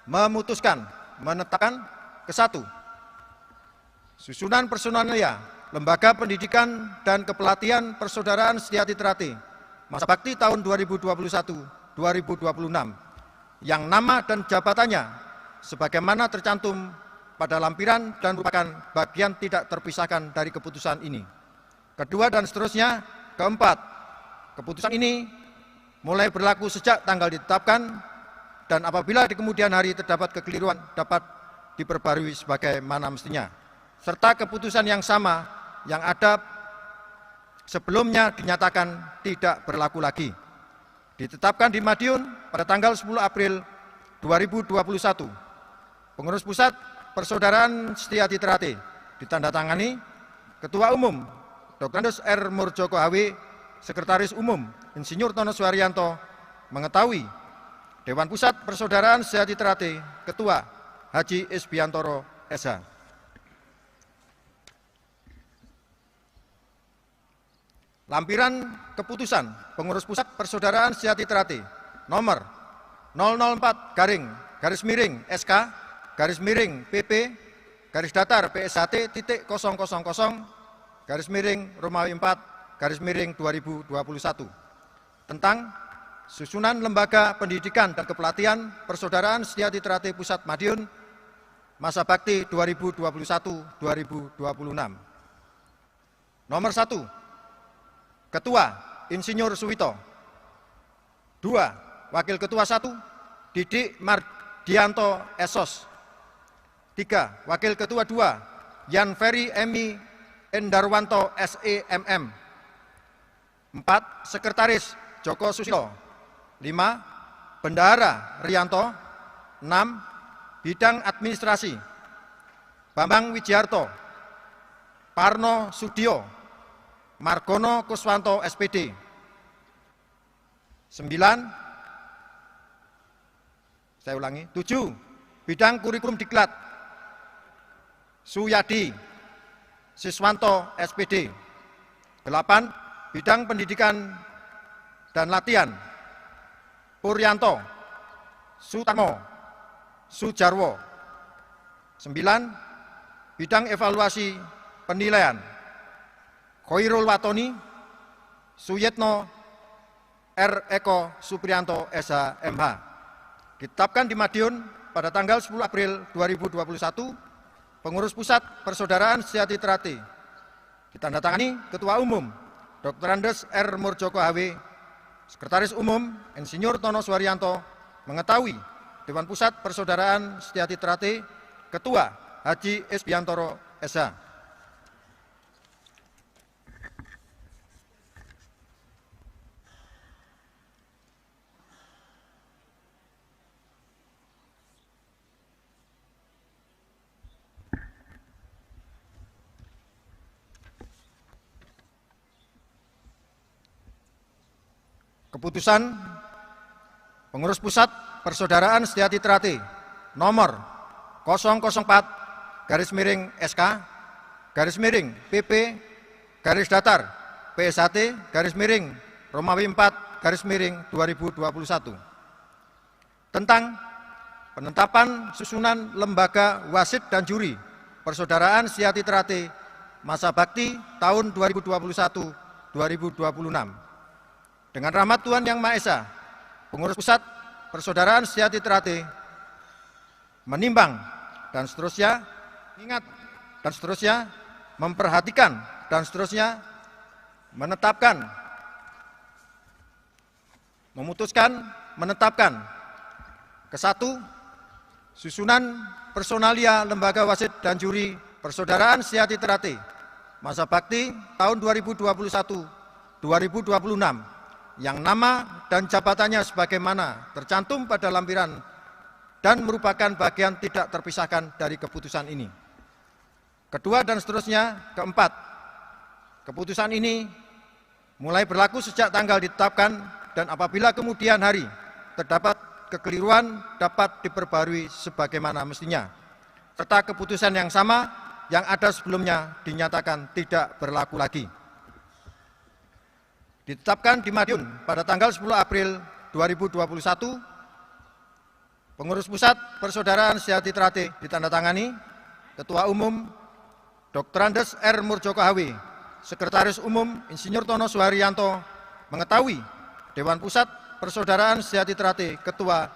memutuskan, menetapkan ke-1, susunan personalia Lembaga Pendidikan dan Kepelatihan Persaudaraan Setiati Ternate masa bakti tahun 2021-2026 yang nama dan jabatannya sebagaimana tercantum pada lampiran dan merupakan bagian tidak terpisahkan dari keputusan ini. Kedua dan seterusnya. Keempat, keputusan ini mulai berlaku sejak tanggal ditetapkan dan apabila di kemudian hari terdapat kekeliruan dapat diperbarui sebagaimana mestinya. Serta keputusan yang sama yang ada sebelumnya dinyatakan tidak berlaku lagi. Ditetapkan di Madiun pada tanggal 10 April 2021. Pengurus Pusat Persaudaraan Setia Trate ditandatangani Ketua Umum Dr. Andes R. Murjoko HW, Sekretaris Umum Insinyur Tono Suharyanto, mengetahui Dewan Pusat Persaudaraan Setia Trate Ketua Haji Isbiantoro SH. Lampiran keputusan Pengurus Pusat Persaudaraan Setia Trate nomor 004-PP-PP-P/PP/PP/P/000/Romawi 4/2021 tentang susunan lembaga pendidikan dan kepelatihan Persaudaraan Setia Trate Pusat Madiun masa bakti 2021-2026. Nomor 1, Ketua Insinyur Suwito. 2, Wakil Ketua 1, Didik Mardianto Esos. 3, Wakil Ketua 2, Yan Ferry Emi Endarwanto SEMM. 4, Sekretaris Joko Susilo. 5, Bendahara Rianto. 6, Bidang Administrasi Bambang Wijiarto, Parno Sudio, Margono Kuswanto SPD. 9, 7, Bidang Kurikulum Diklat Suyadi Siswanto SPD. 8, Bidang Pendidikan dan Latihan Puryanto Sutarmo Sujarwo. 9, Bidang Evaluasi Penilaian Khoirul Watoni Suyetno R. Eko Supriyanto SH MH. Ditetapkan di Madiun pada tanggal 10 April 2021. Pengurus Pusat Persaudaraan Setia Trate ditandatangani Ketua Umum Dr. Andes R. Murjoko HW, Sekretaris Umum Insinyur Tono Suharyanto, mengetahui Dewan Pusat Persaudaraan Setia Trate Ketua Haji Isbiantoro SH. Keputusan Pengurus Pusat Persaudaraan Setia Trate nomor 004-PP/PP/Romawi 4/2021 tentang penetapan susunan lembaga wasit dan juri Persaudaraan Setia Trate masa bakti tahun 2021-2026. Dengan rahmat Tuhan Yang Maha Esa, Pengurus Pusat Persaudaraan Setia Trate menimbang dan seterusnya, ingat dan seterusnya, memperhatikan dan seterusnya, menetapkan, memutuskan, menetapkan ke-1, susunan personalia lembaga wasit dan juri Persaudaraan Setia Trate masa bakti tahun 2021-2026 yang nama dan jabatannya sebagaimana tercantum pada lampiran dan merupakan bagian tidak terpisahkan dari keputusan ini. Kedua dan seterusnya. Keempat, keputusan ini mulai berlaku sejak tanggal ditetapkan dan apabila kemudian hari terdapat kekeliruan dapat diperbarui sebagaimana mestinya. Serta keputusan yang sama yang ada sebelumnya dinyatakan tidak berlaku lagi. Ditetapkan di Madiun pada tanggal 10 April 2021, Pengurus Pusat Persaudaraan Setia Trate ditandatangani Ketua Umum Dr. Andes R. Murjoko HW, Sekretaris Umum Insinyur Tono Suharyanto, mengetahui Dewan Pusat Persaudaraan Setia Trate Ketua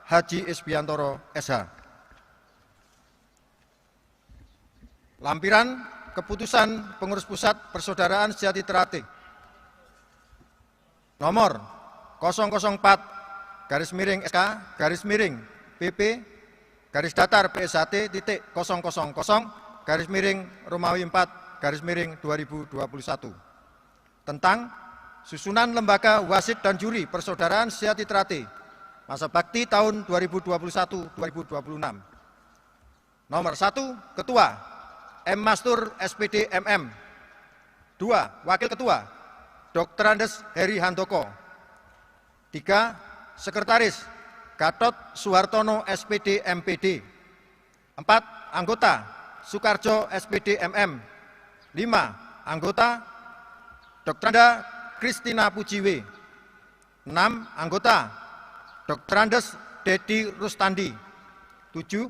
Haji Isbiantoro SH. Lampiran keputusan Pengurus Pusat Persaudaraan Setia Trate nomor 004-SK-PP/PSHT.000/Romawi 4/2021 tentang susunan lembaga wasit dan juri Persaudaraan Sejati Terate masa bakti tahun 2021-2026. Nomor 1, Ketua M. Mastur SPD MM. 2, Wakil Ketua Dr. Andes Heri Handoko. 3, Sekretaris Gatot Suhartono SPD MPD. 4, Anggota Soekarjo SPD MM. 5, Anggota Dr. Anda Kristina Pujiwe. 6, Anggota Dr. Andes Dedi Rustandi. 7,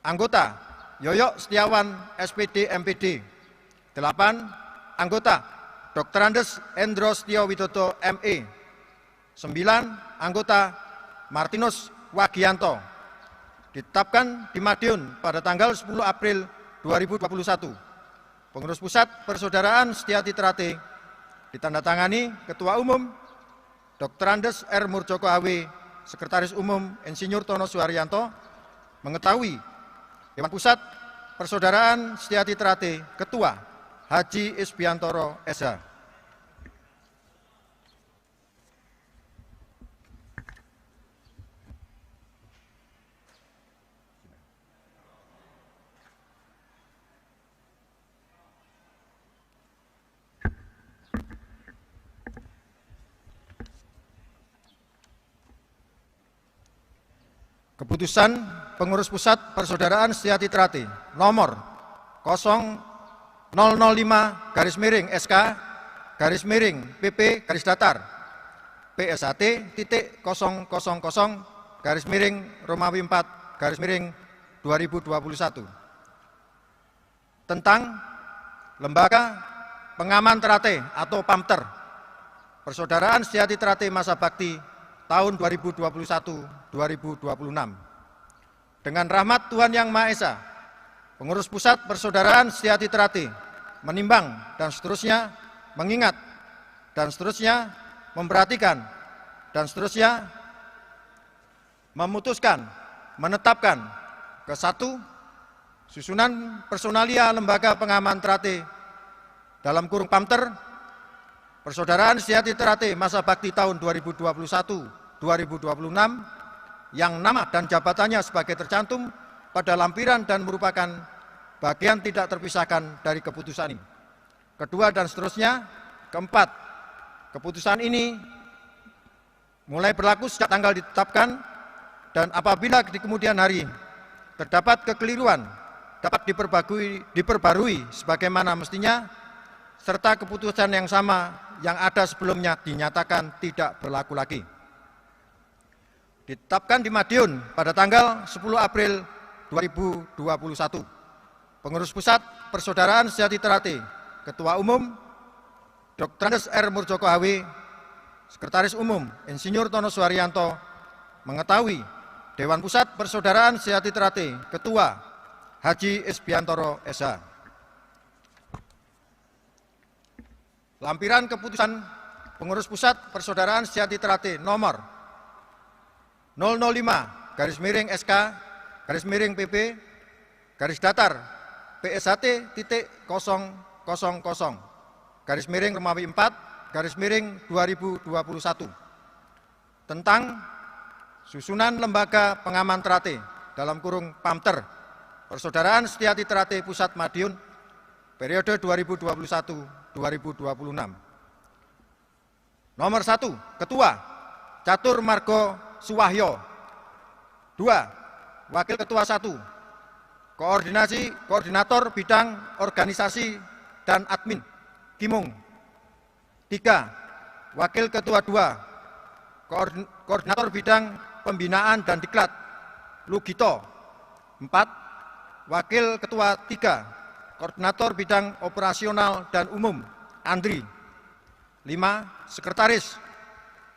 Anggota Yoyo Setiawan SPD MPD. 8, Anggota Dr. Andes Endro Setio Widodo ME. 9, Anggota Martinus Wagianto. Ditetapkan di Madiun pada tanggal 10 April 2021. Pengurus Pusat Persaudaraan Sejati Terate ditandatangani Ketua Umum Dr. Andes R. Murjoko HW, Sekretaris Umum Insinyur Tono Suharyanto, mengetahui Dewan Pusat Persaudaraan Sejati Terate Ketua Haji Isbiantoro SH. Keputusan Pengurus Pusat Persaudaraan Sejati Terate nomor 0005-SK-PP-000 PSAT.000-Romawi 4-2021 tentang Lembaga Pengaman Terate atau PAMTER Persaudaraan Sejati Terate masa bakti tahun 2021-2026. Dengan rahmat Tuhan Yang Maha Esa, Pengurus Pusat Persaudaraan Sejati Terate menimbang dan seterusnya mengingat dan seterusnya memperhatikan dan seterusnya memutuskan menetapkan ke 1, susunan personalia Lembaga Pengaman Terate dalam kurung PAMTER Persaudaraan Sejati Terate masa bakti tahun 2021-2026 yang nama dan jabatannya sebagai tercantum pada lampiran dan merupakan bagian tidak terpisahkan dari keputusan ini. Kedua dan seterusnya. Keempat, keputusan ini mulai berlaku sejak tanggal ditetapkan dan apabila di kemudian hari terdapat kekeliruan dapat diperbarui sebagaimana mestinya serta keputusan yang sama yang ada sebelumnya dinyatakan tidak berlaku lagi. Ditetapkan di Madiun pada tanggal 10 April 2021. Pengurus Pusat Persaudaraan Sejati Terate, Ketua Umum Dr. Andes R. Murjoko HW, Sekretaris Umum Insinyur Tono Suharyanto, mengetahui Dewan Pusat Persaudaraan Sejati Terate, Ketua Haji Isbiantoro SH. Lampiran keputusan Pengurus Pusat Persaudaraan Sejati Terate nomor 005-SK-PP PSAT.000-Romawi 4-2021 tentang susunan Lembaga Pengaman Terate dalam kurung PAMTER Persaudaraan Sejati Terate Pusat Madiun periode 2021-2026. Nomor 1, Ketua Catur Margo Suwahyo. 2, Wakil Ketua 1, Koordinator Bidang Organisasi dan Admin Kimung. 3, Wakil Ketua 2, Koordinator Bidang Pembinaan dan Diklat Lugito. 4, Wakil Ketua 3, Koordinator Bidang Operasional dan Umum Andri. 5, Sekretaris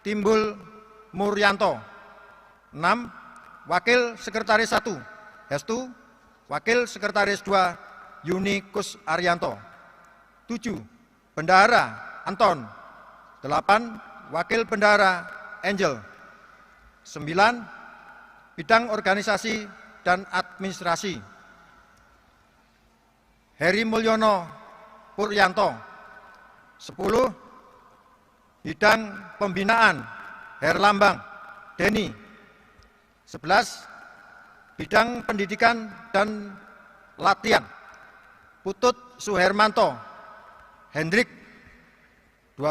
Timbul Muryanto. 6, Wakil Sekretaris 1 Hestu, Wakil Sekretaris 2 Yuni Kus Arianto. 7, Bendahara Anton. 8, Wakil Bendahara Angel. 9, Bidang Organisasi dan Administrasi Heri Mulyono Puryanto. 10, Bidang Pembinaan Herlambang Denny. 11. Bidang Pendidikan dan Latihan Putut Suhermanto Hendrik. 12.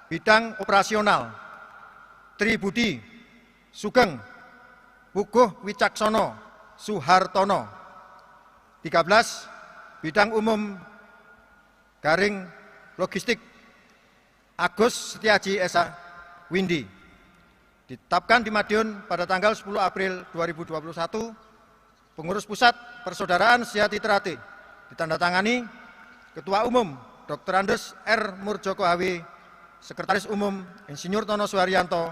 Bidang Operasional Tribudi Sugeng Puguh Wicaksono Suhartono. 13. Bidang Umum Garing Logistik Agus Setiaji Esa Windy. Ditetapkan di Madiun pada tanggal 10 April 2021. Pengurus Pusat Persaudaraan Sejati Terate. Ditandatangani Ketua Umum Dr. Andes R. Murjoko HW, Sekretaris Umum Insinyur Tono Suharyanto,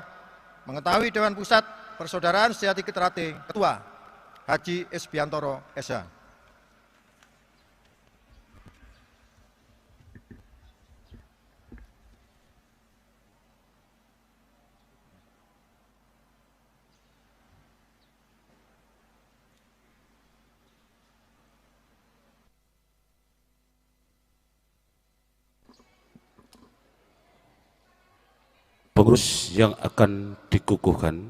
mengetahui Dewan Pusat Persaudaraan Sejati Terate, Ketua Haji Esbiantoro SH. Pengurus yang akan dikukuhkan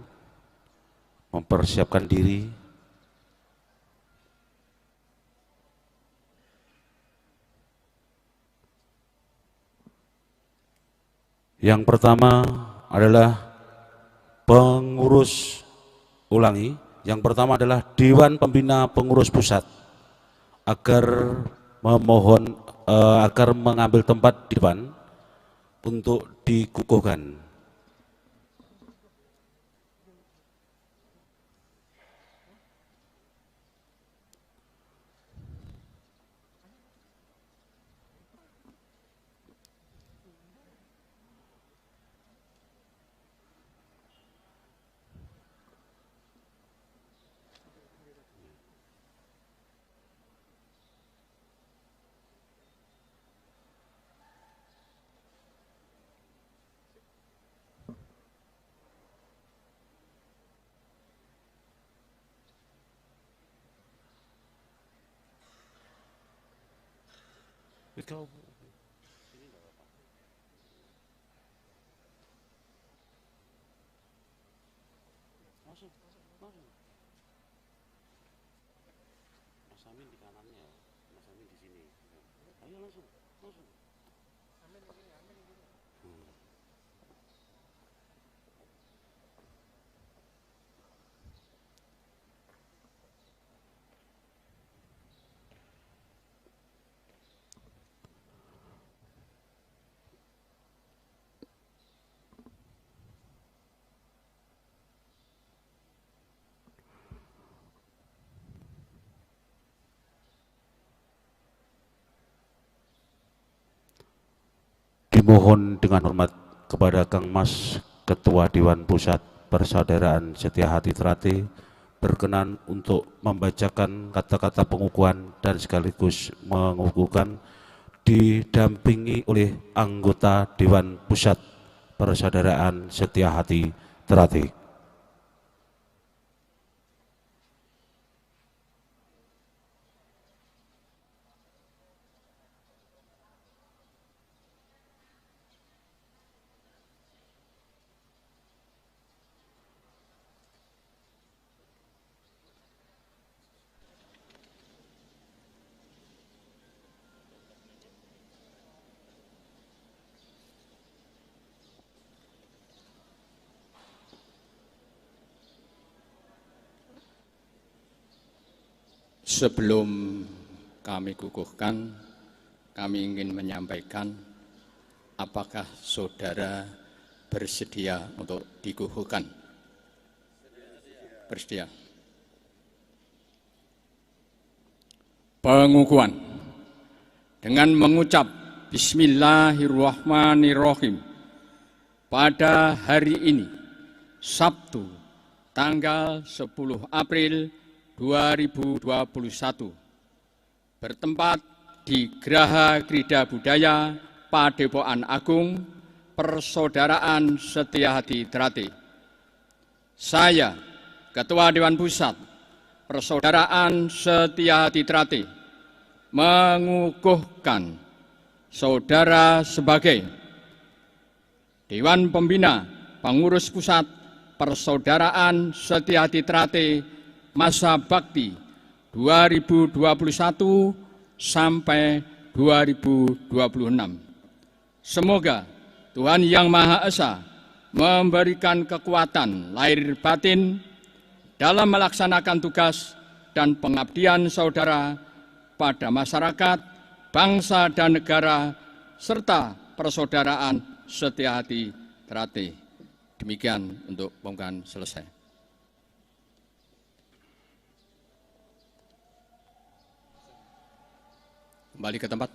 mempersiapkan diri. Yang pertama adalah pengurus, yang pertama adalah Dewan Pembina Pengurus Pusat agar agar mengambil tempat di depan untuk dikukuhkan. Mas Amin di kanannya, Mas Amin di sini. Ayo langsung. Amin di sini, Amin di sini. Dimohon dengan hormat kepada Kang Mas Ketua Dewan Pusat Persaudaraan Setia Hati Terate berkenan untuk membacakan kata-kata pengukuhan dan sekaligus mengukuhkan didampingi oleh anggota Dewan Pusat Persaudaraan Setia Hati Terate. Sebelum kami kukuhkan, kami ingin menyampaikan apakah saudara bersedia untuk dikukuhkan? Bersedia. Pengukuhan dengan mengucap Bismillahirrahmanirrahim pada hari ini, Sabtu, tanggal 10 April 2021, bertempat di Graha Krida Budaya Padepokan Agung Persaudaraan Setia Hati Terate. Saya, Ketua Dewan Pusat Persaudaraan Setia Hati Terate, mengukuhkan saudara sebagai Dewan Pembina Pengurus Pusat Persaudaraan Setiahati Trate Masa Bakti 2021 sampai 2026. Semoga Tuhan Yang Maha Esa memberikan kekuatan lahir batin dalam melaksanakan tugas dan pengabdian saudara pada masyarakat, bangsa dan negara, serta persaudaraan Setiahati Trate. Demikian untuk pembukaan selesai. Kembali ke tempat.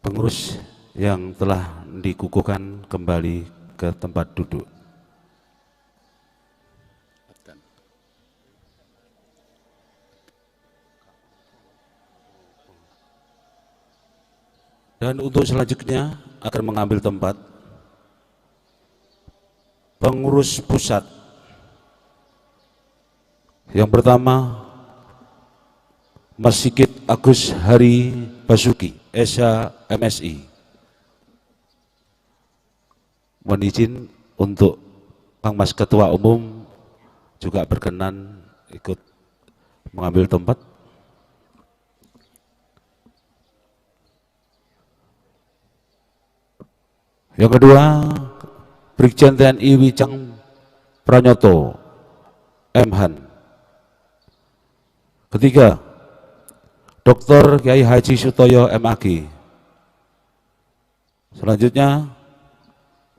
Pengurus yang telah dikukuhkan kembali ke tempat duduk. Dan untuk selanjutnya akan mengambil tempat pengurus pusat. Yang pertama, Mas Sigit Agus Hari Basuki, Esa MSI. Mohon izin untuk Kang Mas Ketua Umum juga berkenan ikut mengambil tempat. Yang kedua, Brigjen TNI Wijang Pranyoto, M.Han. Ketiga, Dr. Kiai Haji Sutoyo MAG. Selanjutnya,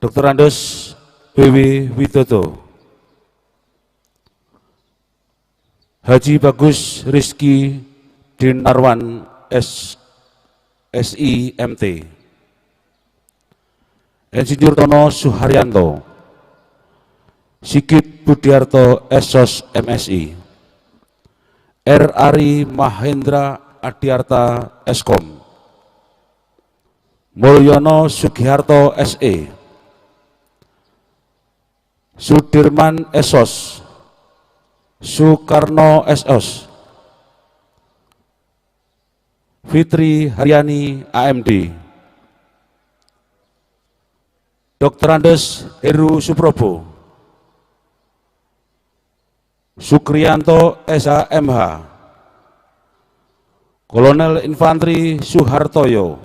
Dr. Andes W. Widodo, Haji Bagus Rizky Dinarwan SI MT, Insinyur Tono Suharyanto, Sigit Budiarto Esos MSI, R. Ari Mahendra Adiarta Eskom, Mulyono Sugiharto SE, Sudirman Esos, Soekarno Esos, Fitri Haryani AMD, Dr. Andes Heru Suprobo, Sukriyanto SHMH, Kolonel Infanteri Suhartoyo,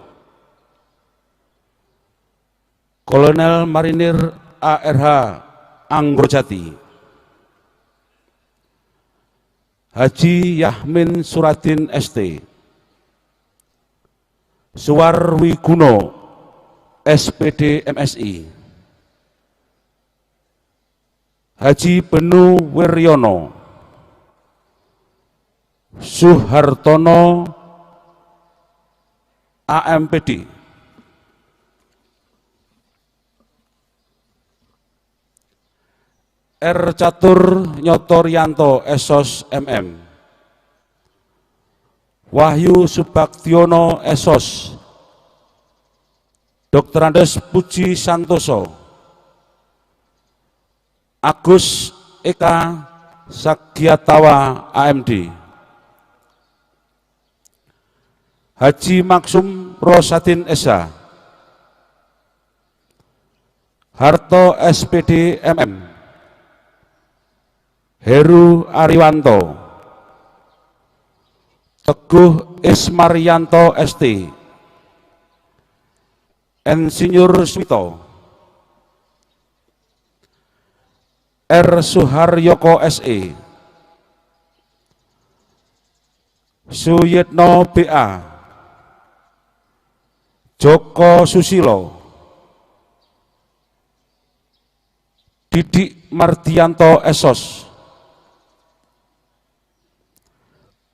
Kolonel Marinir ARH Anggorjati, Haji Yahmin Suradin ST, Suwarwi Guno SPD MSI, Haji Benu Wiryono, Suhartono AMPD, R. Catur Nyotoryanto Esos MM, Wahyu Subaktiono Esos, Dr. Andes Puji Santoso, Agus Eka Sagyatawa AMD, Haji Maksum Rosadin Esa, Harto SPD MM, Heru Ariwanto, Teguh Ismaryanto ST, Insinyur Smito, R. Suharyoko SE, Suyitno BA, Joko Susilo, Didik Mardianto Esos,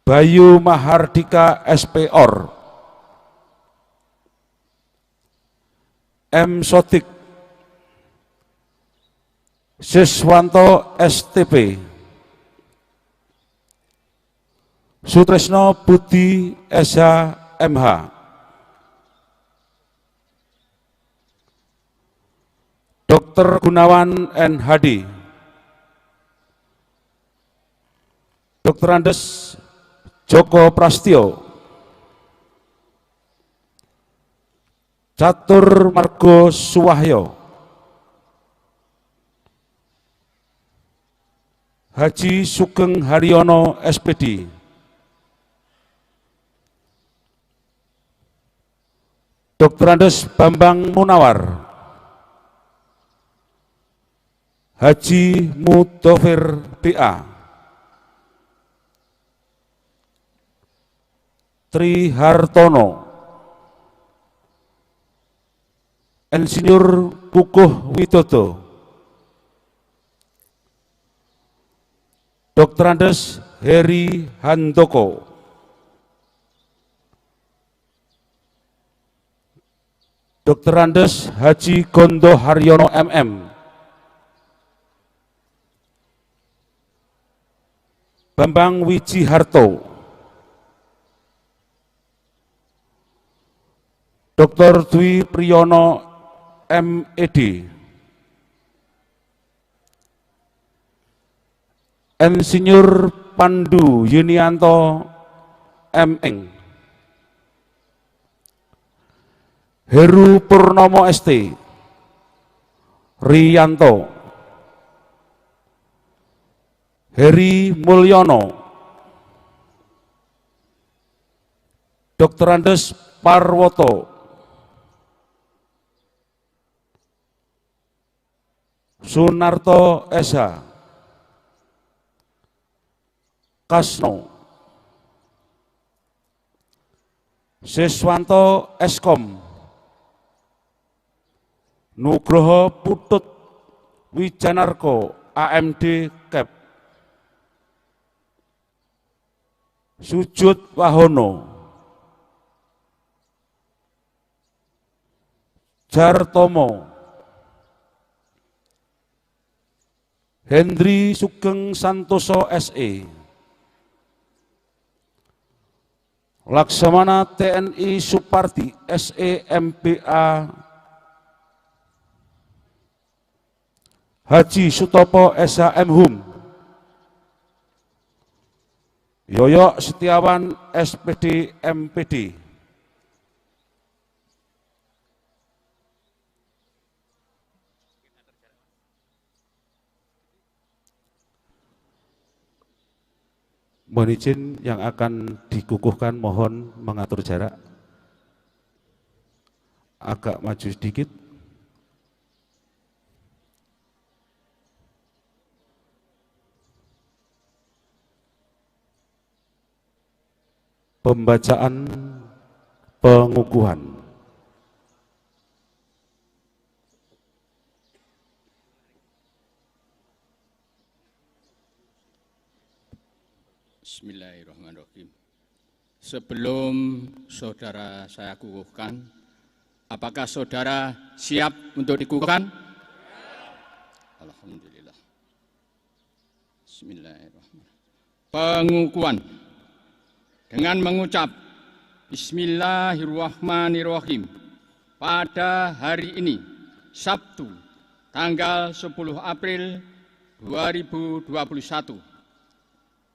Bayu Mahardika SPOR, M. Sotik, Siswanto STP, Sutresno Budi SH MH, Dr. Gunawan NHD, Dr. Andes Joko Prastio, Catur Margo Suwahyo, Haji Sugeng Haryono SPD, Dr. Andes Bambang Munawar, Haji Mudofir BA, Tri Hartono, Insinyur Kukuh Widodo, Dr. Andes Heri Handoko, Dr. Andes Haji Gondo Haryono MM, Bambang Wijiharto, Dr. Dwi Priyono MED, Insinyur Pandu Yunianto MEng, Heru Purnomo ST, Riyanto, Heri Mulyono, Dr. Andes Parwoto, Sunarto Esa, Kasno, Siswanto Eskom, Nugroho Putut Wijanarko AMD Kep, Sujud Wahono, Jartomo, Hendri Sugeng Santoso SE, Laksamana TNI Suparti SE MPA, Haji Sutopo SH Hum, Yoyo Setiawan SPD MPD, mohon izin yang akan dikukuhkan mohon mengatur jarak agak maju sedikit. Pembacaan pengukuhan. Bismillahirrahmanirrahim. Sebelum saudara saya kukuhkan, apakah saudara siap untuk dikukuhkan? Alhamdulillah. Bismillahirrahmanirrahim. Pengukuhan dengan mengucap Bismillahirrahmanirrahim pada hari ini, Sabtu, tanggal 10 April 2021,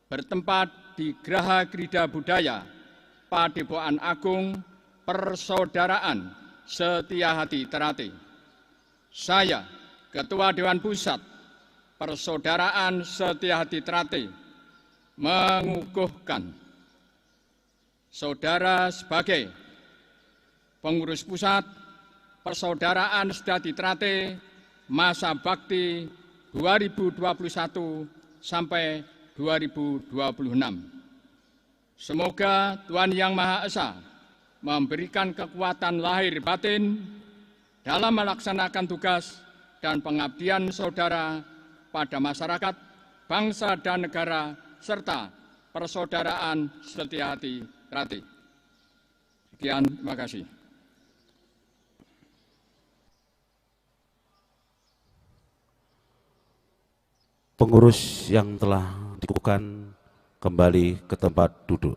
bertempat di Graha Krida Budaya Padepokan Agung Persaudaraan Setiahati Terate. Saya, Ketua Dewan Pusat Persaudaraan Setiahati Terate, mengukuhkan saudara sebagai pengurus pusat Persaudaraan Setiahati Terate masa bakti 2021 sampai 2026. Semoga Tuhan Yang Maha Esa memberikan kekuatan lahir batin dalam melaksanakan tugas dan pengabdian saudara pada masyarakat, bangsa dan negara, serta persaudaraan Setiahati Terate. Sekian, terima kasih. Pengurus yang telah dikukuhkan kembali ke tempat duduk.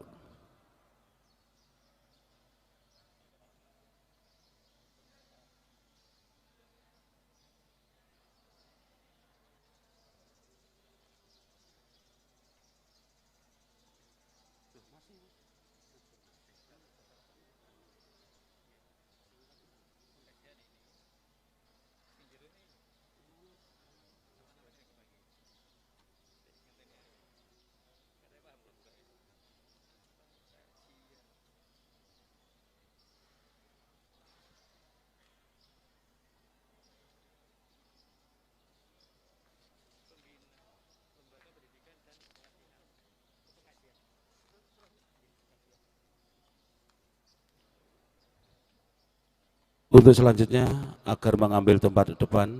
Untuk selanjutnya agar mengambil tempat di depan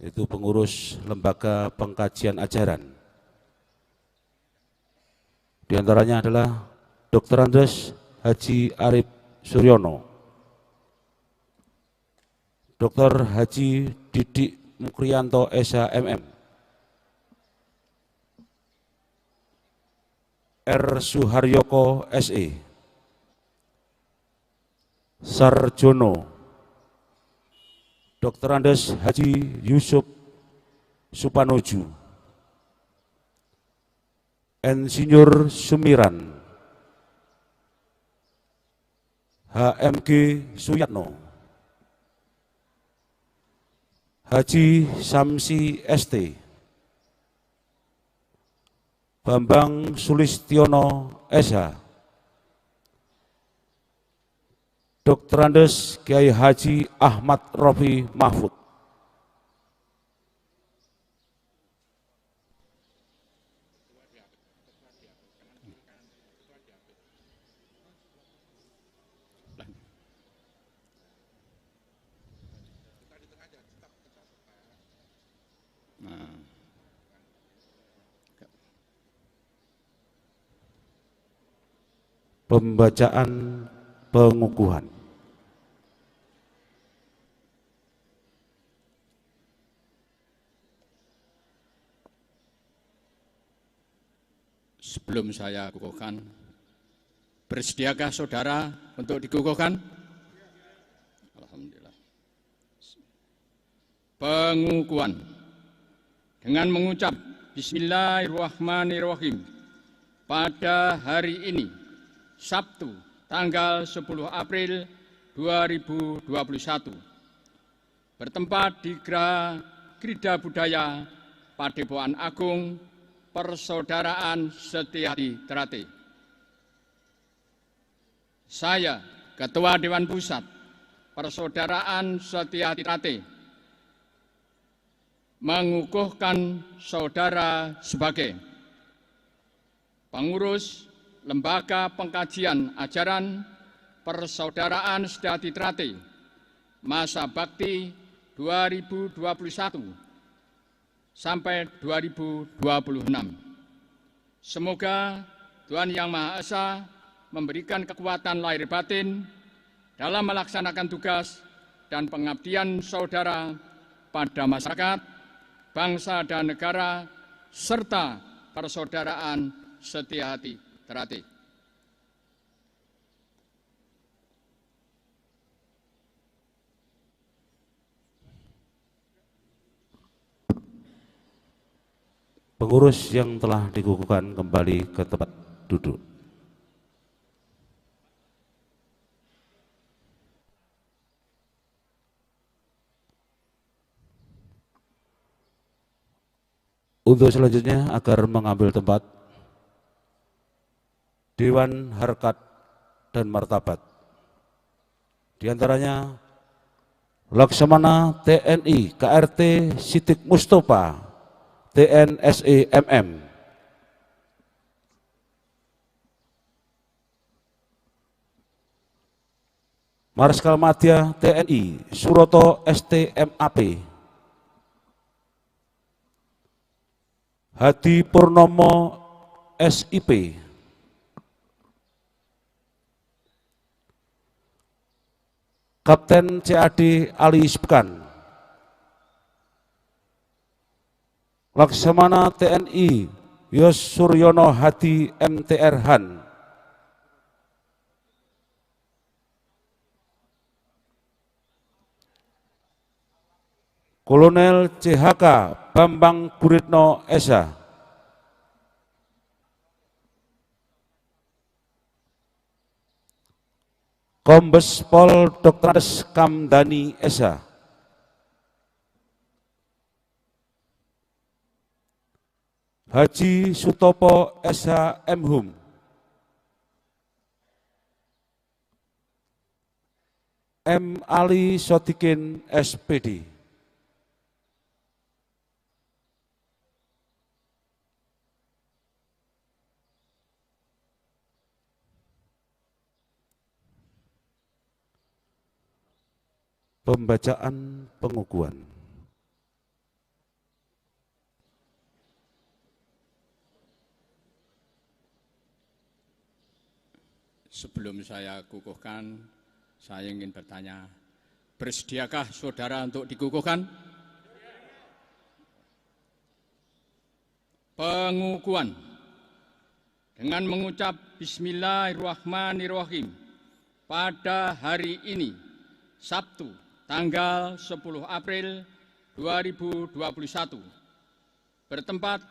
yaitu pengurus lembaga pengkajian ajaran. Di antaranya adalah Dr. Andes Haji Arif Suryono, Dr. Haji Didik Mukrianto SH MM, R. Suharyoko SE, Sarjono, Dr. Andes Haji Yusuf Supanoju, Insinyur Sumiran, HMG Suyatno, Haji Samsi ST, Bambang Sulistiono SH, Dr. Andes Kiai Haji Ahmad Rofi Mahfud, pembacaan pengukuhan. Sebelum saya kukuhkan, bersediakah saudara untuk dikukuhkan? Alhamdulillah. Pengukuhan dengan mengucap Bismillahirrahmanirrahim pada hari ini, Sabtu, tanggal 10 April 2021, bertempat di Graha Krida Budaya Padepokan Agung Persaudaraan Setiahati Trate. Saya, Ketua Dewan Pusat Persaudaraan Setiahati Trate, mengukuhkan saudara sebagai pengurus Lembaga Pengkajian Ajaran Persaudaraan Setiahati Trate masa bakti 2021 sampai 2026. Semoga Tuhan Yang Maha Esa memberikan kekuatan lahir batin dalam melaksanakan tugas dan pengabdian saudara pada masyarakat, bangsa dan negara, serta persaudaraan Setiahati Trate. Pengurus yang telah dikukuhkan kembali ke tempat duduk. Untuk selanjutnya agar mengambil tempat Dewan Harkat dan Martabat. Di antaranya Laksamana TNI KRT Sidik Mustopa TNSE MM, Marskal Madya TNI Suroto STMAP, Hadi Purnomo SIP, Kapten CAD Ali Subkan, Laksamana TNI Yos Suryono Hadi MTR Han, Kolonel CHK Bambang Guritno Esa, Kombes Pol Dr. Andes Kamdani Esa, Haji Sutopo SH Mhum, M. Ali Sodikin SPD, Pembacaan pengukuhan. Sebelum saya kukuhkan, saya ingin bertanya, bersediakah saudara untuk dikukuhkan? Pengukuhan dengan mengucap Bismillahirrahmanirrahim pada hari ini, Sabtu, tanggal 10 April 2021, bertempat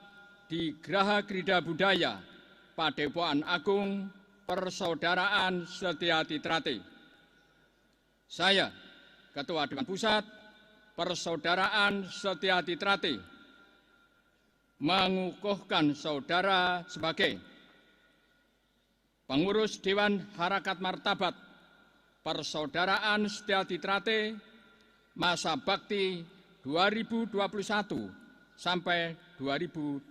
di Graha Krida Budaya, Padepokan Agung, Persaudaraan Setyati Trate. Saya, Ketua Dewan Pusat Persaudaraan Setyati Trate, mengukuhkan saudara sebagai pengurus Dewan Harakat Martabat Persaudaraan Setyati Trate masa bakti 2021 sampai 2026.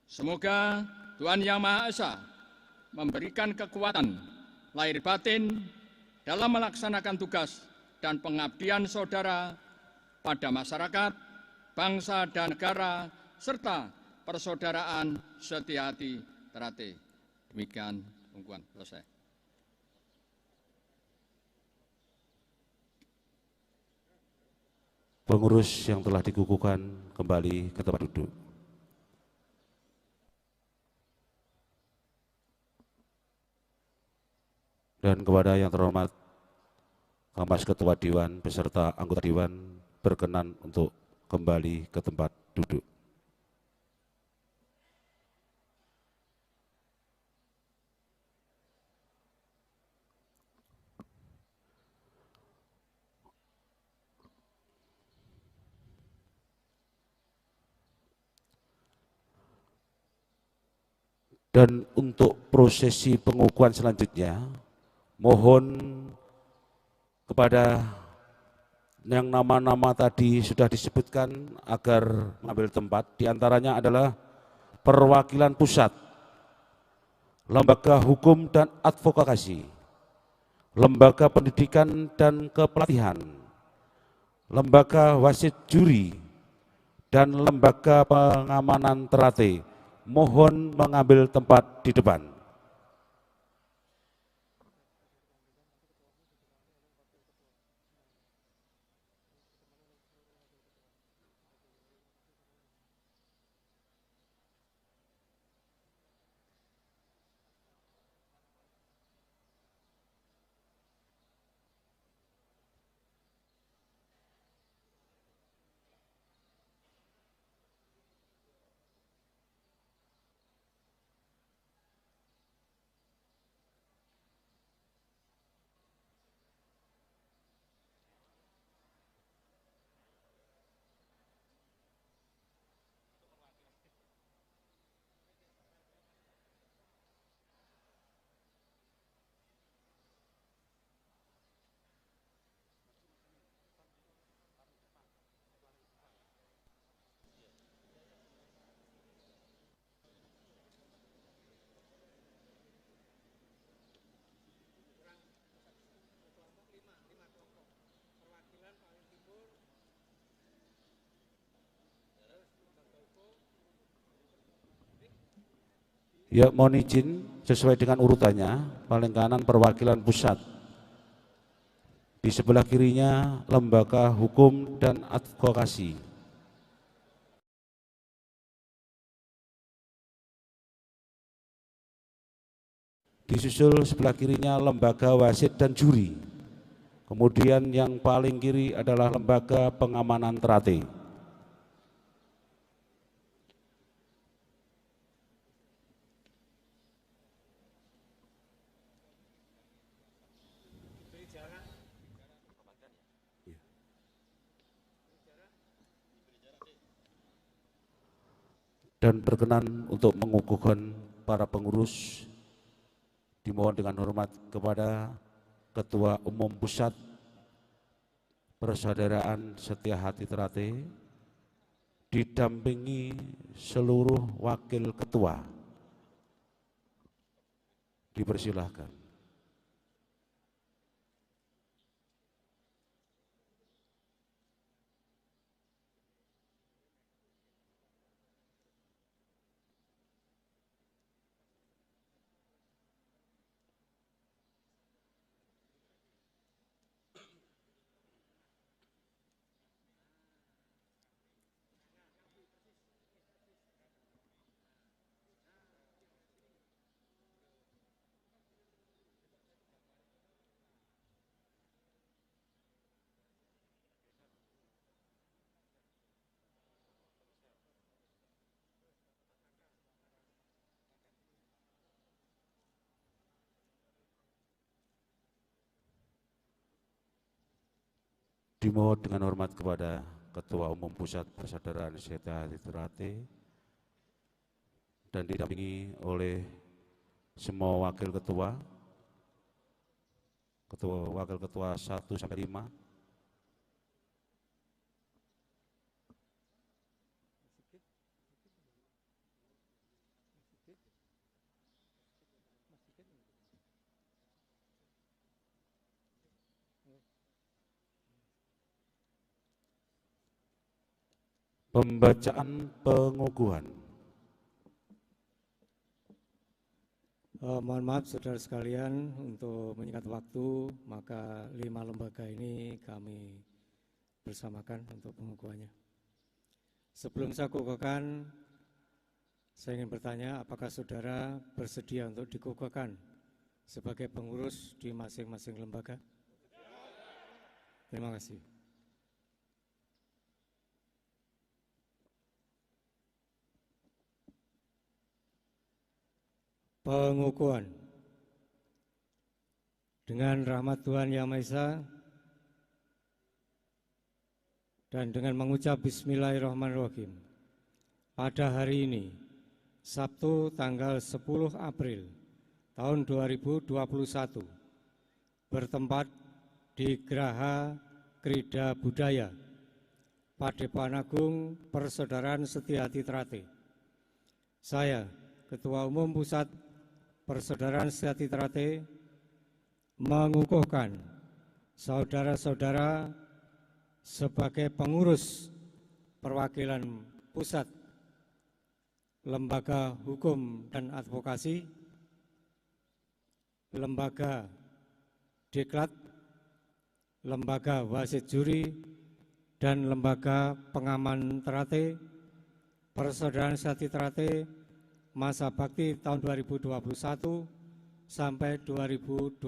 Semoga Tuhan Yang Maha Esa memberikan kekuatan lahir batin dalam melaksanakan tugas dan pengabdian saudara pada masyarakat, bangsa dan negara, serta persaudaraan Setyati Trate. Demikian pengukuhan selesai. Pengurus yang telah dikukuhkan kembali ke tempat duduk. Dan kepada yang terhormat Kampas Ketua Dewan beserta anggota Dewan berkenan untuk kembali ke tempat duduk. Dan untuk prosesi pengukuhan selanjutnya, mohon kepada yang nama-nama tadi sudah disebutkan agar mengambil tempat. Di antaranya adalah perwakilan pusat, lembaga hukum dan advokasi, lembaga pendidikan dan kepelatihan, lembaga wasit juri, dan lembaga pengamanan terate. Mohon mengambil tempat di depan. Ya, mohon izin sesuai dengan urutannya. Paling kanan perwakilan pusat, di sebelah kirinya lembaga hukum dan advokasi, disusul sebelah kirinya lembaga wasit dan juri, kemudian yang paling kiri adalah lembaga pengamanan terate. Dan berkenan untuk mengukuhkan para pengurus, dimohon dengan hormat kepada Ketua Umum Pusat Persaudaraan Setyati Trate, didampingi seluruh wakil ketua. Dipersilahkan. Dimohon dengan hormat kepada Ketua Umum Pusat Persaudaraan Setiati Trate dan didampingi oleh semua wakil ketua, wakil ketua 1 sampai 5. Pembacaan pengukuhan. Mohon maaf saudara sekalian, untuk menyingkat waktu, maka 5 lembaga ini kami bersamakan untuk pengukuhannya. Sebelum saya kukuhkan, saya ingin bertanya, apakah saudara bersedia untuk dikukuhkan sebagai pengurus di masing-masing lembaga? Terima kasih. Pengukuhan. Dengan rahmat Tuhan Yang Maha Esa dan dengan mengucap Bismillahirrahmanirrahim, pada hari ini, Sabtu tanggal 10 April tahun 2021, bertempat di Geraha Krida Budaya Padepokan Agung Persaudaraan Setiati Trate, saya, Ketua Umum Pusat Persaudaraan Setiati Trate, mengukuhkan saudara-saudara sebagai pengurus perwakilan pusat Lembaga Hukum dan Advokasi, Lembaga Diklat, Lembaga Wasit Juri, dan Lembaga Pengaman Trate, Persaudaraan Setiati Trate, masa bakti tahun 2021 sampai 2026.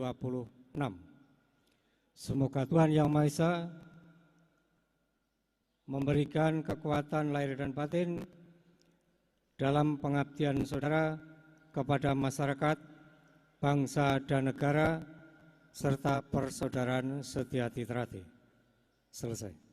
Semoga Tuhan Yang Maha Esa memberikan kekuatan lahir dan batin dalam pengabdian saudara kepada masyarakat, bangsa dan negara, serta Persaudaraan Setiati Trate. Selesai.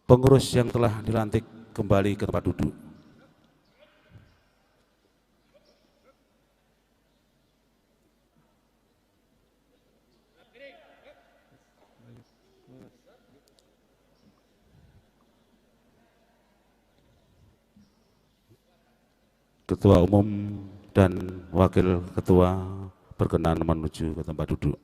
Pengurus yang telah dilantik kembali ke tempat duduk. Ketua Umum dan Wakil Ketua berkenan menuju ke tempat duduk.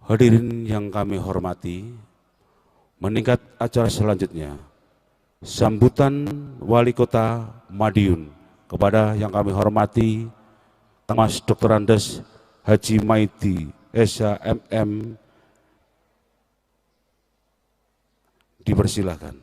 Hadirin yang kami hormati, meningkat acara selanjutnya, sambutan Wali Kota Madiun kepada yang kami hormati Mas Dr. Andes Haji Maidi Esa MM, dipersilakan.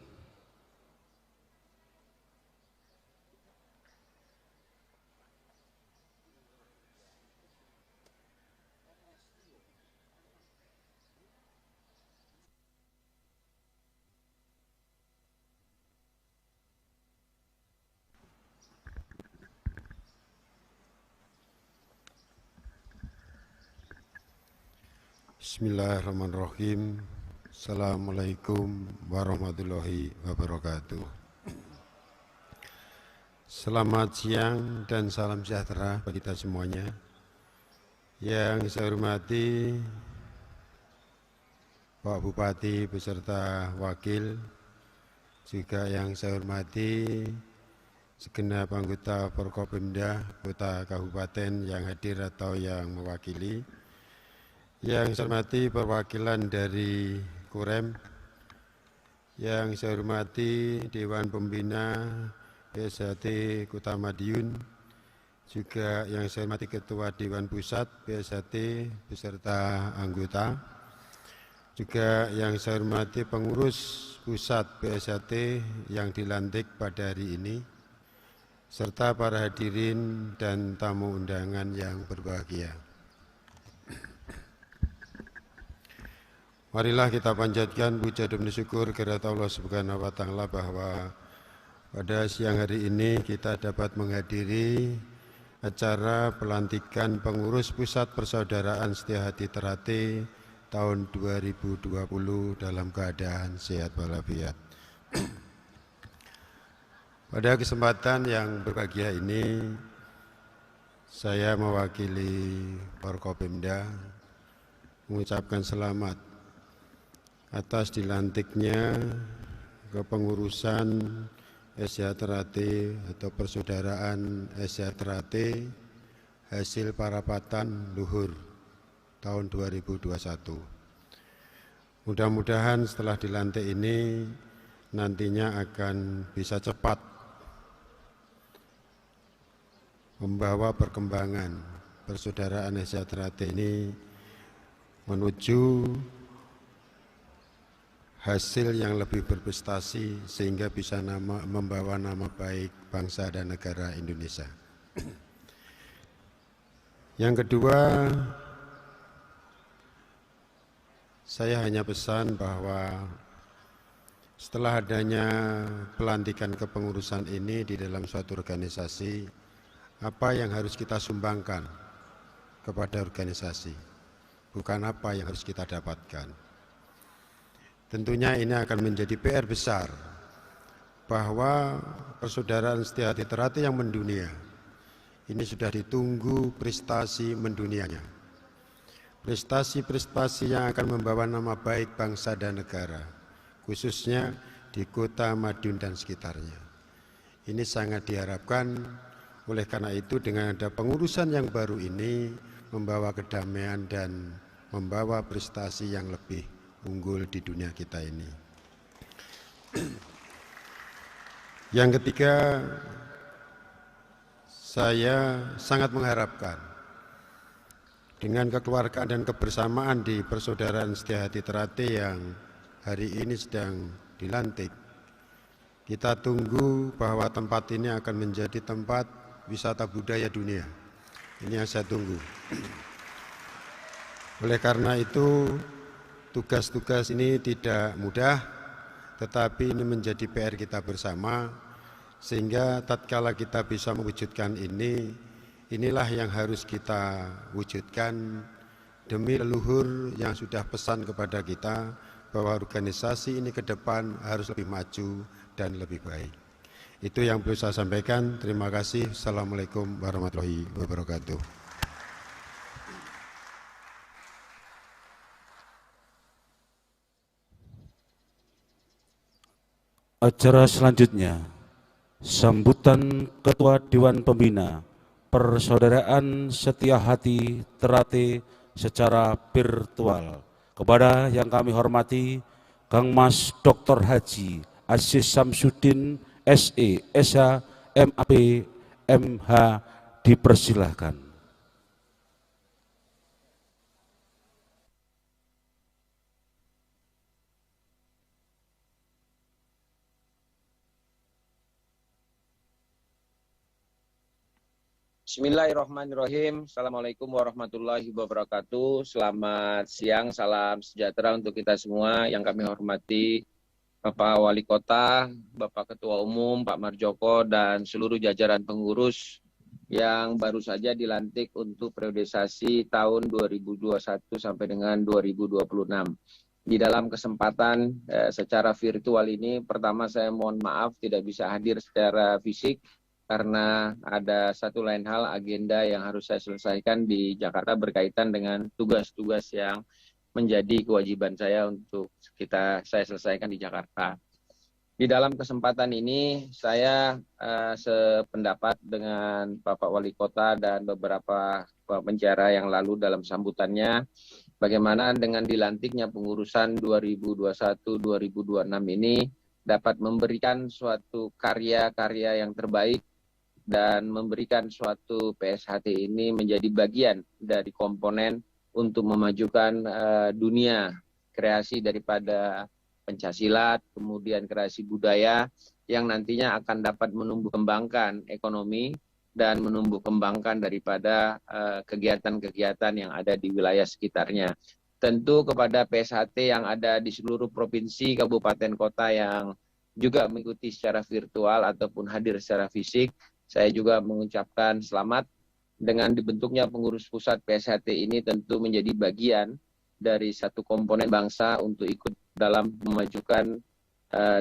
Bismillahirrahmanirrahim. Assalamualaikum warahmatullahi wabarakatuh. Selamat siang dan salam sejahtera bagi kita semuanya. Yang saya hormati Pak Bupati beserta wakil, juga yang saya hormati segenap anggota Forkopimda Kota Kabupaten yang hadir atau yang mewakili. Yang saya hormati perwakilan dari Kurem, yang saya hormati Dewan Pembina PSHT Kota Madiun, juga yang saya hormati Ketua Dewan Pusat PSHT beserta anggota, juga yang saya hormati pengurus Pusat PSHT yang dilantik pada hari ini, serta para hadirin dan tamu undangan yang berbahagia. Marilah kita panjatkan puja dan syukur kehadirat Allah Subhanahu wa Ta'ala bahwa pada siang hari ini kita dapat menghadiri acara pelantikan pengurus Pusat Persaudaraan Setiahati Ternate tahun 2020 dalam keadaan sehat walafiat. Pada kesempatan yang berbahagia ini, saya mewakili Forkopimda mengucapkan selamat atas dilantiknya kepengurusan SDA Ternate atau Persaudaraan SDA Ternate hasil parapatan luhur tahun 2021. Mudah-mudahan setelah dilantik ini nantinya akan bisa cepat membawa perkembangan Persaudaraan SDA Ternate ini menuju hasil yang lebih berprestasi sehingga bisa membawa nama baik bangsa dan negara Indonesia. Yang kedua, saya hanya pesan bahwa setelah adanya pelantikan kepengurusan ini di dalam suatu organisasi, apa yang harus kita sumbangkan kepada organisasi, bukan apa yang harus kita dapatkan. Tentunya ini akan menjadi PR besar bahwa Persaudaraan Setiahati Ternate yang mendunia ini sudah ditunggu prestasi mendunianya. Prestasi-prestasi yang akan membawa nama baik bangsa dan negara, khususnya di Kota Madiun dan sekitarnya. Ini sangat diharapkan, oleh karena itu dengan ada pengurusan yang baru ini membawa kedamaian dan membawa prestasi yang lebih unggul di dunia kita ini. Yang ketiga, saya sangat mengharapkan dengan kekeluargaan dan kebersamaan di Persaudaraan Setiahati Ternate yang hari ini sedang dilantik, kita tunggu bahwa tempat ini akan menjadi tempat wisata budaya dunia. Ini yang saya tunggu. Oleh karena itu, tugas-tugas ini tidak mudah, tetapi ini menjadi PR kita bersama, sehingga tatkala kita bisa mewujudkan ini, inilah yang harus kita wujudkan demi leluhur yang sudah pesan kepada kita bahwa organisasi ini ke depan harus lebih maju dan lebih baik. Itu yang perlu saya sampaikan. Terima kasih. Assalamualaikum warahmatullahi wabarakatuh. Acara selanjutnya, sambutan Ketua Dewan Pembina Persaudaraan Setiahati Ternate secara virtual. Kepada yang kami hormati, Kang Mas Dr. Haji Aziz Samsudin, SE, SH, MAP, MH, dipersilahkan. Bismillahirrahmanirrahim. Assalamualaikum warahmatullahi wabarakatuh. Selamat siang, salam sejahtera untuk kita semua. Yang kami hormati Bapak Wali Kota, Bapak Ketua Umum, Pak Marjoko, dan seluruh jajaran pengurus yang baru saja dilantik untuk periodisasi tahun 2021 sampai dengan 2026. Di dalam kesempatan secara virtual ini, pertama saya mohon maaf tidak bisa hadir secara fisik karena ada satu lain hal agenda yang harus saya selesaikan di Jakarta berkaitan dengan tugas-tugas yang menjadi kewajiban saya untuk saya selesaikan di Jakarta. Di dalam kesempatan ini saya sependapat dengan Bapak Wali Kota dan beberapa penjara yang lalu dalam sambutannya, bagaimana dengan dilantiknya pengurusan 2021-2026 ini dapat memberikan suatu karya-karya yang terbaik dan memberikan suatu PSHT ini menjadi bagian dari komponen untuk memajukan dunia kreasi daripada pencaksilat, kemudian kreasi budaya yang nantinya akan dapat menumbuh kembangkan ekonomi dan menumbuh kembangkan daripada kegiatan-kegiatan yang ada di wilayah sekitarnya. Tentu kepada PSHT yang ada di seluruh provinsi, kabupaten, kota yang juga mengikuti secara virtual ataupun hadir secara fisik, saya juga mengucapkan selamat dengan dibentuknya pengurus pusat PSHT ini tentu menjadi bagian dari satu komponen bangsa untuk ikut dalam memajukan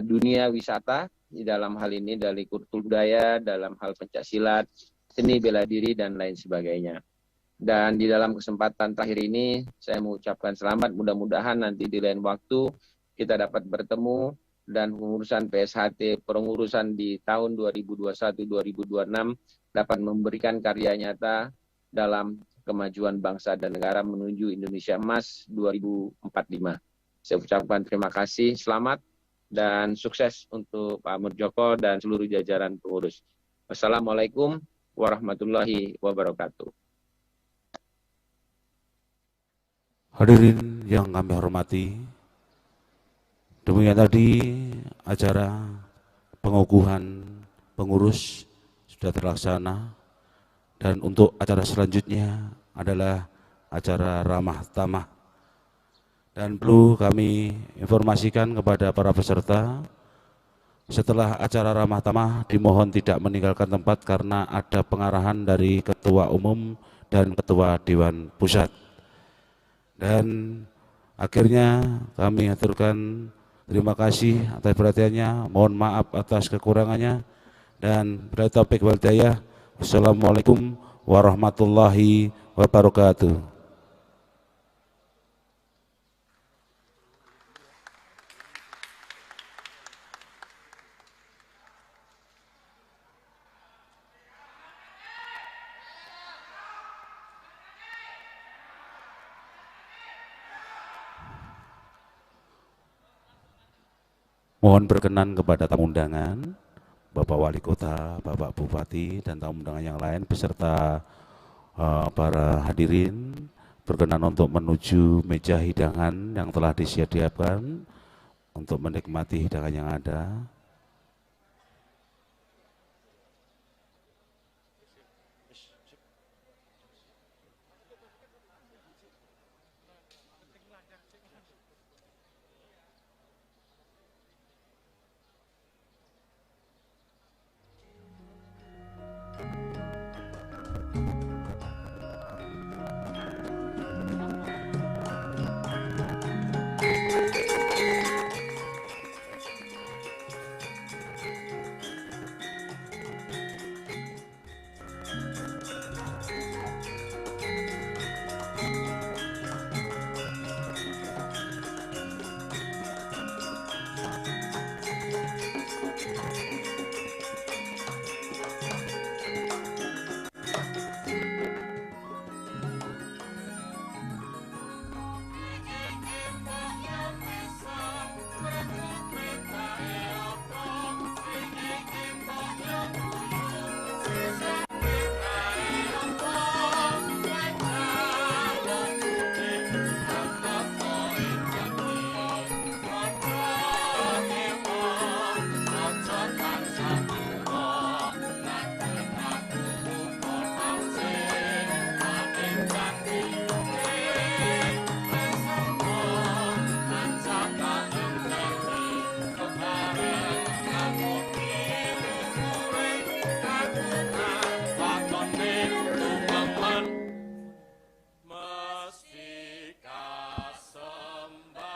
dunia wisata di dalam hal ini dari kultur budaya, dalam hal pencaksilat, seni bela diri dan lain sebagainya. Dan di dalam kesempatan terakhir ini saya mengucapkan selamat, mudah-mudahan nanti di lain waktu kita dapat bertemu dan pengurusan PSHT pengurusan di tahun 2021-2026 dapat memberikan karya nyata dalam kemajuan bangsa dan negara menuju Indonesia Emas 2045. Saya ucapkan terima kasih, selamat, dan sukses untuk Pak Muldjoko dan seluruh jajaran pengurus. Wassalamualaikum warahmatullahi wabarakatuh. Hadirin yang kami hormati, demikian tadi acara pengukuhan pengurus sudah terlaksana, dan untuk acara selanjutnya adalah acara ramah tamah. Dan perlu kami informasikan kepada para peserta, setelah acara ramah tamah dimohon tidak meninggalkan tempat karena ada pengarahan dari Ketua Umum dan Ketua Dewan Pusat. Dan akhirnya kami aturkan terima kasih atas perhatiannya, mohon maaf atas kekurangannya, dan bila taufik wal hidayah. Wassalamualaikum warahmatullahi wabarakatuh. Mohon berkenan kepada tamu undangan, Bapak Wali Kota, Bapak Bupati, dan tamu undangan yang lain beserta para hadirin berkenan untuk menuju meja hidangan yang telah disediakan untuk menikmati hidangan yang ada.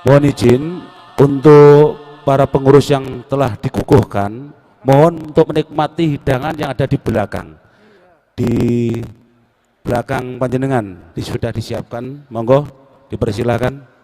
Mohon izin untuk para pengurus yang telah dikukuhkan, mohon untuk menikmati hidangan yang ada di belakang. Di belakang panjenengan sudah disiapkan, monggo dipersilakan.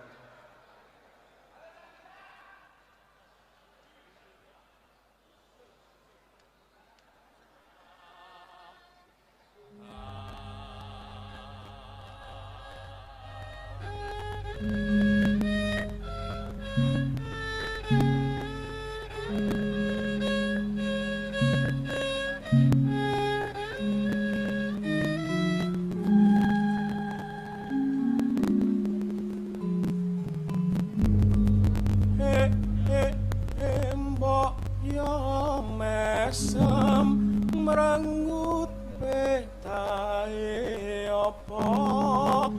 Merengut petahe apa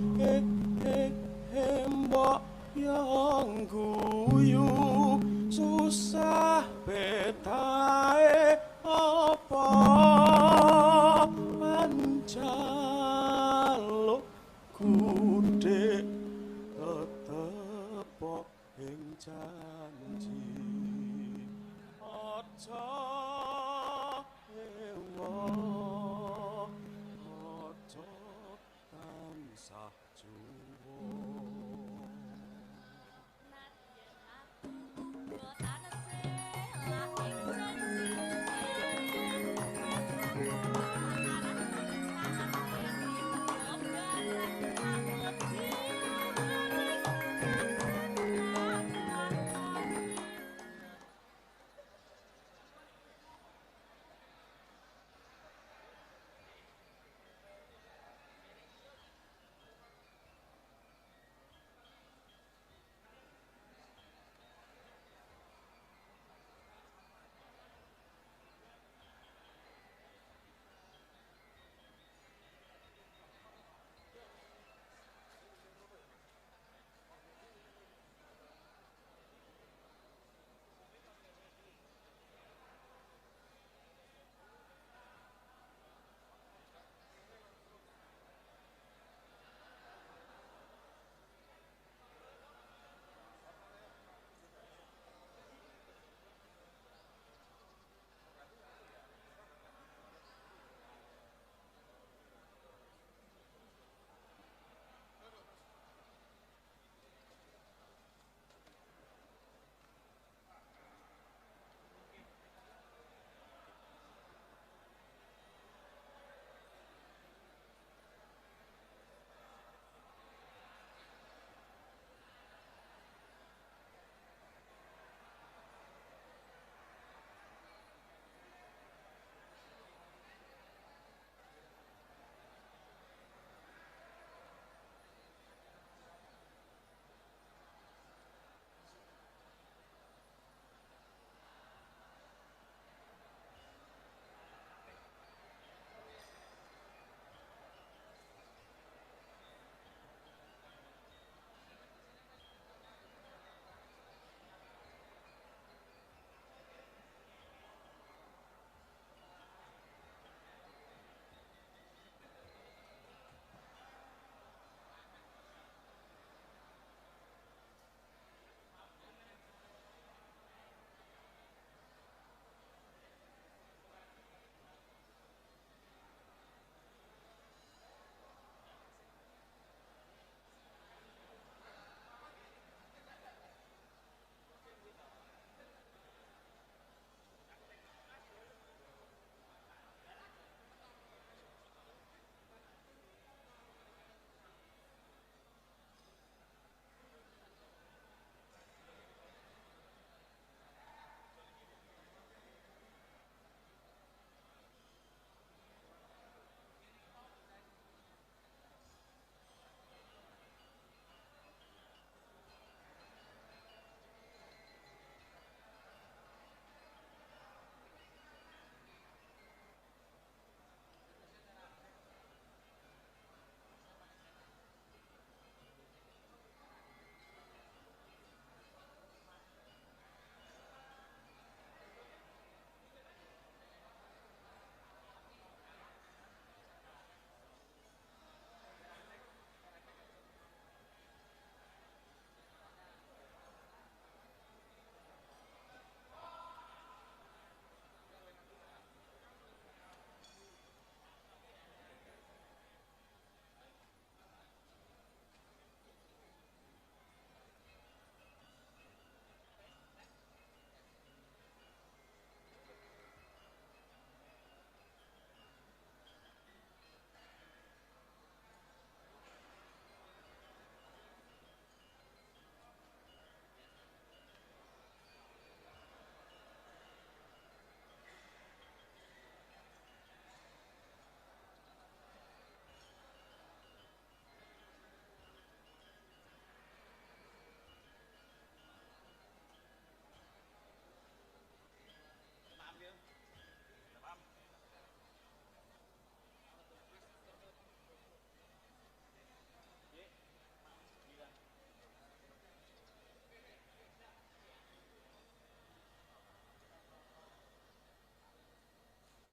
mbok yang guyu susah petahe apa pancaluk kude tetep ing janji aja